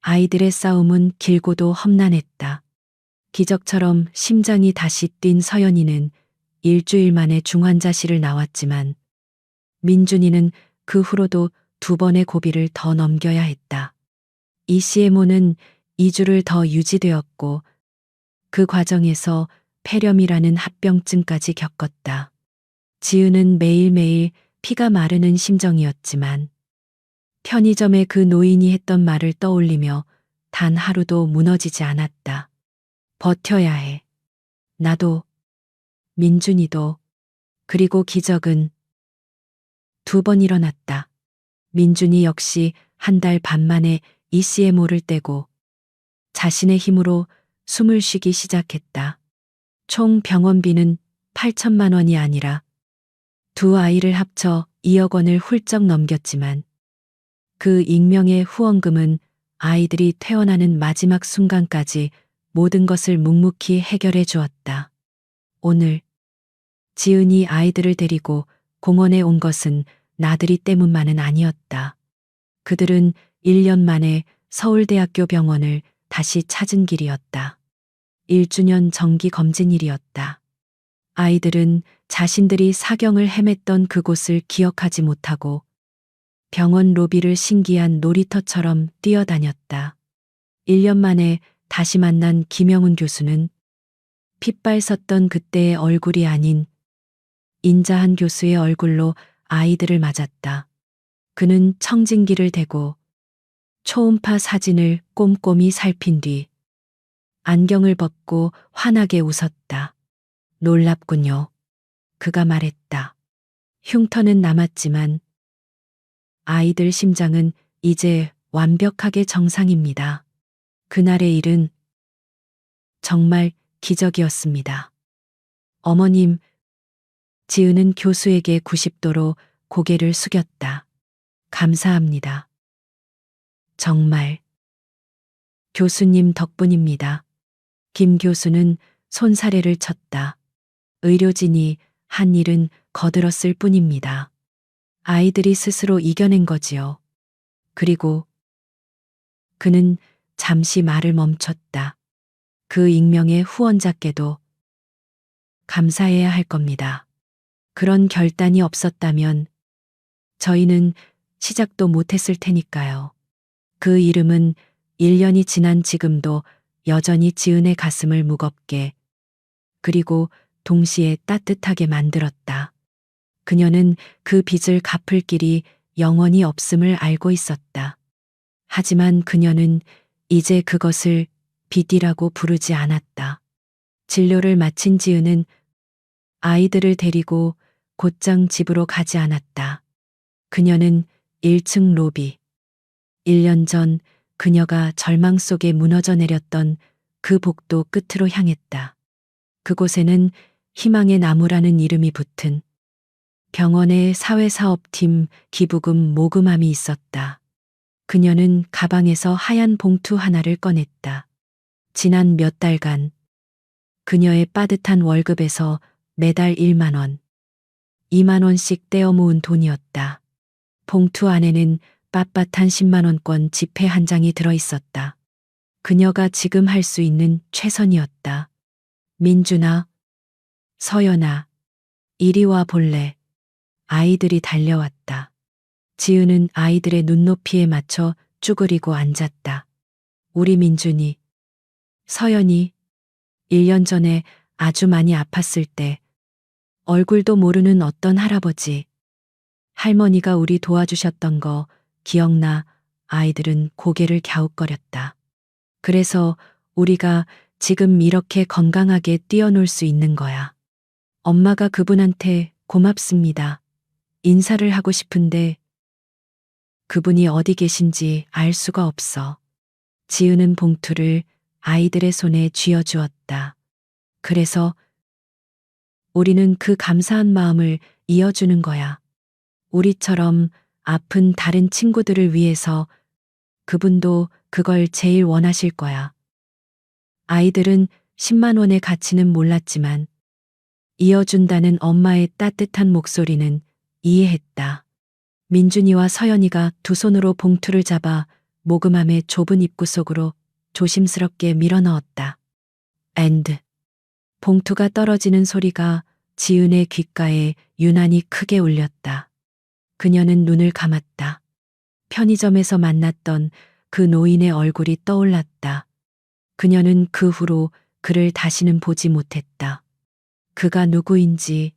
아이들의 싸움은 길고도 험난했다. 기적처럼 심장이 다시 뛴 서연이는 일주일 만에 중환자실을 나왔지만 민준이는 그 후로도 2번의 고비를 더 넘겨야 했다. ECMO는 2주를 더 유지되었고 그 과정에서 폐렴이라는 합병증까지 겪었다. 지은은 매일매일 피가 마르는 심정이었지만 편의점의 그 노인이 했던 말을 떠올리며 단 하루도 무너지지 않았다. 버텨야 해. 나도, 민준이도. 그리고 기적은 2번 일어났다. 민준이 역시 1달 반 만에 ECMO를 떼고 자신의 힘으로 숨을 쉬기 시작했다. 총 병원비는 8천만 원이 아니라 두 아이를 합쳐 2억 원을 훌쩍 넘겼지만 그 익명의 후원금은 아이들이 퇴원하는 마지막 순간까지 모든 것을 묵묵히 해결해 주었다. 오늘 지은이 아이들을 데리고 공원에 온 것은 나들이 때문만은 아니었다. 그들은 1년 만에 서울대학교 병원을 다시 찾은 길이었다. 1주년 정기 검진일이었다. 아이들은 자신들이 사경을 헤맸던 그곳을 기억하지 못하고 병원 로비를 신기한 놀이터처럼 뛰어다녔다. 1년 만에 다시 만난 김영훈 교수는 핏발 섰던 그때의 얼굴이 아닌 인자한 교수의 얼굴로 아이들을 맞았다. 그는 청진기를 대고 초음파 사진을 꼼꼼히 살핀 뒤 안경을 벗고 환하게 웃었다. 놀랍군요. 그가 말했다. 흉터는 남았지만 아이들 심장은 이제 완벽하게 정상입니다. 그날의 일은 정말 기적이었습니다. 어머님, 지은은 교수에게 90도로 고개를 숙였다. 감사합니다. 정말 교수님 덕분입니다. 김 교수는 손사래를 쳤다. 의료진이 한 일은 거들었을 뿐입니다. 아이들이 스스로 이겨낸 거지요. 그리고 그는 잠시 말을 멈췄다. 그 익명의 후원자께도 감사해야 할 겁니다. 그런 결단이 없었다면 저희는 시작도 못했을 테니까요. 그 이름은 1년이 지난 지금도 여전히 지은의 가슴을 무겁게 그리고 동시에 따뜻하게 만들었다. 그녀는 그 빚을 갚을 길이 영원히 없음을 알고 있었다. 하지만 그녀는 이제 그것을 빚이라고 부르지 않았다. 진료를 마친 지은은 아이들을 데리고 곧장 집으로 가지 않았다. 그녀는 1층 로비. 1년 전 그녀가 절망 속에 무너져 내렸던 그 복도 끝으로 향했다. 그곳에는 희망의 나무라는 이름이 붙은 병원의 사회사업팀 기부금 모금함이 있었다. 그녀는 가방에서 하얀 봉투 하나를 꺼냈다. 지난 몇 달간 그녀의 빠듯한 월급에서 매달 1만 원, 2만 원씩 떼어 모은 돈이었다. 봉투 안에는 빳빳한 10만 원권 지폐 한 장이 들어 있었다. 그녀가 지금 할 수 있는 최선이었다. 민준아, 서연아, 이리 와 볼래. 아이들이 달려왔다. 지은은 아이들의 눈높이에 맞춰 쭈그리고 앉았다. 우리 민준이, 서연이 1년 전에 아주 많이 아팠을 때 얼굴도 모르는 어떤 할아버지, 할머니가 우리 도와주셨던 거 기억나? 아이들은 고개를 갸웃거렸다. 그래서 우리가 지금 이렇게 건강하게 뛰어놀 수 있는 거야. 엄마가 그분한테 고맙습니다. 인사를 하고 싶은데 그분이 어디 계신지 알 수가 없어. 지은은 봉투를 아이들의 손에 쥐어주었다. 그래서 우리는 그 감사한 마음을 이어주는 거야. 우리처럼 아픈 다른 친구들을 위해서 그분도 그걸 제일 원하실 거야. 아이들은 10만 원의 가치는 몰랐지만 이어준다는 엄마의 따뜻한 목소리는 이해했다. 민준이와 서연이가 두 손으로 봉투를 잡아 모금함의 좁은 입구 속으로 조심스럽게 밀어 넣었다. 앤드. 봉투가 떨어지는 소리가 지은의 귓가에 유난히 크게 울렸다. 그녀는 눈을 감았다. 편의점에서 만났던 그 노인의 얼굴이 떠올랐다. 그녀는 그 후로 그를 다시는 보지 못했다. 그가 누구인지,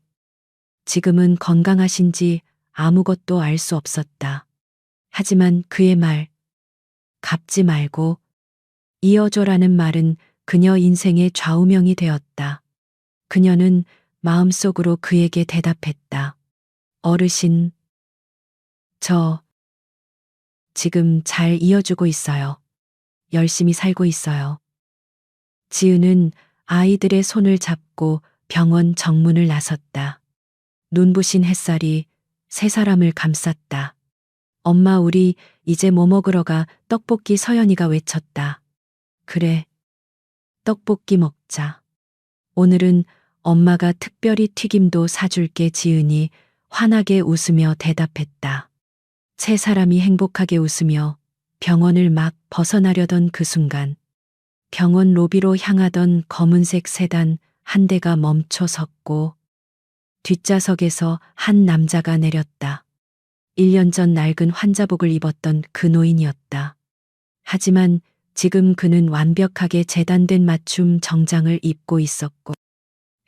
지금은 건강하신지 아무것도 알 수 없었다. 하지만 그의 말, 갚지 말고 이어줘라는 말은 그녀 인생의 좌우명이 되었다. 그녀는 마음속으로 그에게 대답했다. 어르신, 저 지금 잘 이어주고 있어요. 열심히 살고 있어요. 지은은 아이들의 손을 잡고 병원 정문을 나섰다. 눈부신 햇살이 세 사람을 감쌌다. 엄마, 우리 이제 뭐 먹으러 가? 떡볶이. 서연이가 외쳤다. 그래, 떡볶이 먹자. 오늘은 엄마가 특별히 튀김도 사줄게. 지은이 환하게 웃으며 대답했다. 세 사람이 행복하게 웃으며 병원을 막 벗어나려던 그 순간 병원 로비로 향하던 검은색 세단 한 대가 멈춰 섰고 뒷좌석에서 한 남자가 내렸다. 1년 전 낡은 환자복을 입었던 그 노인이었다. 하지만 지금 그는 완벽하게 재단된 맞춤 정장을 입고 있었고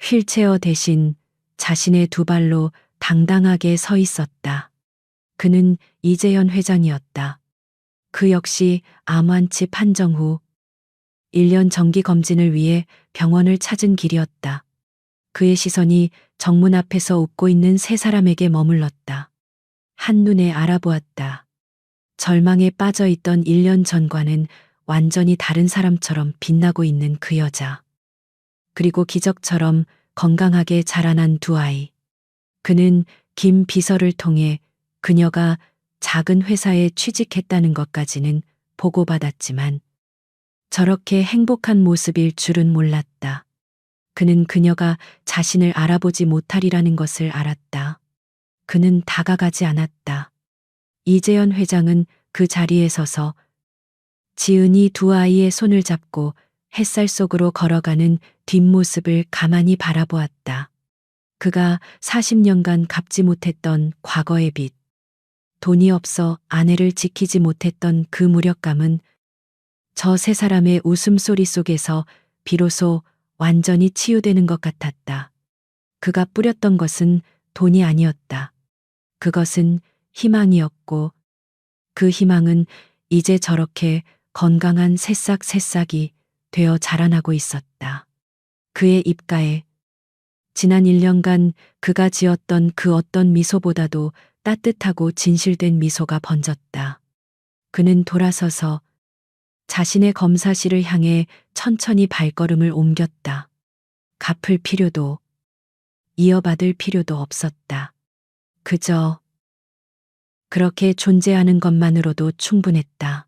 휠체어 대신 자신의 두 발로 당당하게 서 있었다. 그는 이재현 회장이었다. 그 역시 암환치 판정 후 1년 정기 검진을 위해 병원을 찾은 길이었다. 그의 시선이 정문 앞에서 웃고 있는 세 사람에게 머물렀다. 한눈에 알아보았다. 절망에 빠져 있던 1년 전과는 완전히 다른 사람처럼 빛나고 있는 그 여자. 그리고 기적처럼 건강하게 자라난 두 아이. 그는 김 비서를 통해 그녀가 작은 회사에 취직했다는 것까지는 보고받았지만 저렇게 행복한 모습일 줄은 몰랐다. 그는 그녀가 자신을 알아보지 못하리라는 것을 알았다. 그는 다가가지 않았다. 이재현 회장은 그 자리에 서서 지은이 두 아이의 손을 잡고 햇살 속으로 걸어가는 뒷모습을 가만히 바라보았다. 그가 40년간 갚지 못했던 과거의 빚, 돈이 없어 아내를 지키지 못했던 그 무력감은 저 세 사람의 웃음소리 속에서 비로소 완전히 치유되는 것 같았다. 그가 뿌렸던 것은 돈이 아니었다. 그것은 희망이었고 그 희망은 이제 저렇게 건강한 새싹새싹이 되어 자라나고 있었다. 그의 입가에 지난 1년간 그가 지었던 그 어떤 미소보다도 따뜻하고 진실된 미소가 번졌다. 그는 돌아서서 자신의 검사실을 향해 천천히 발걸음을 옮겼다. 갚을 필요도 이어받을 필요도 없었다. 그저 그렇게 존재하는 것만으로도 충분했다.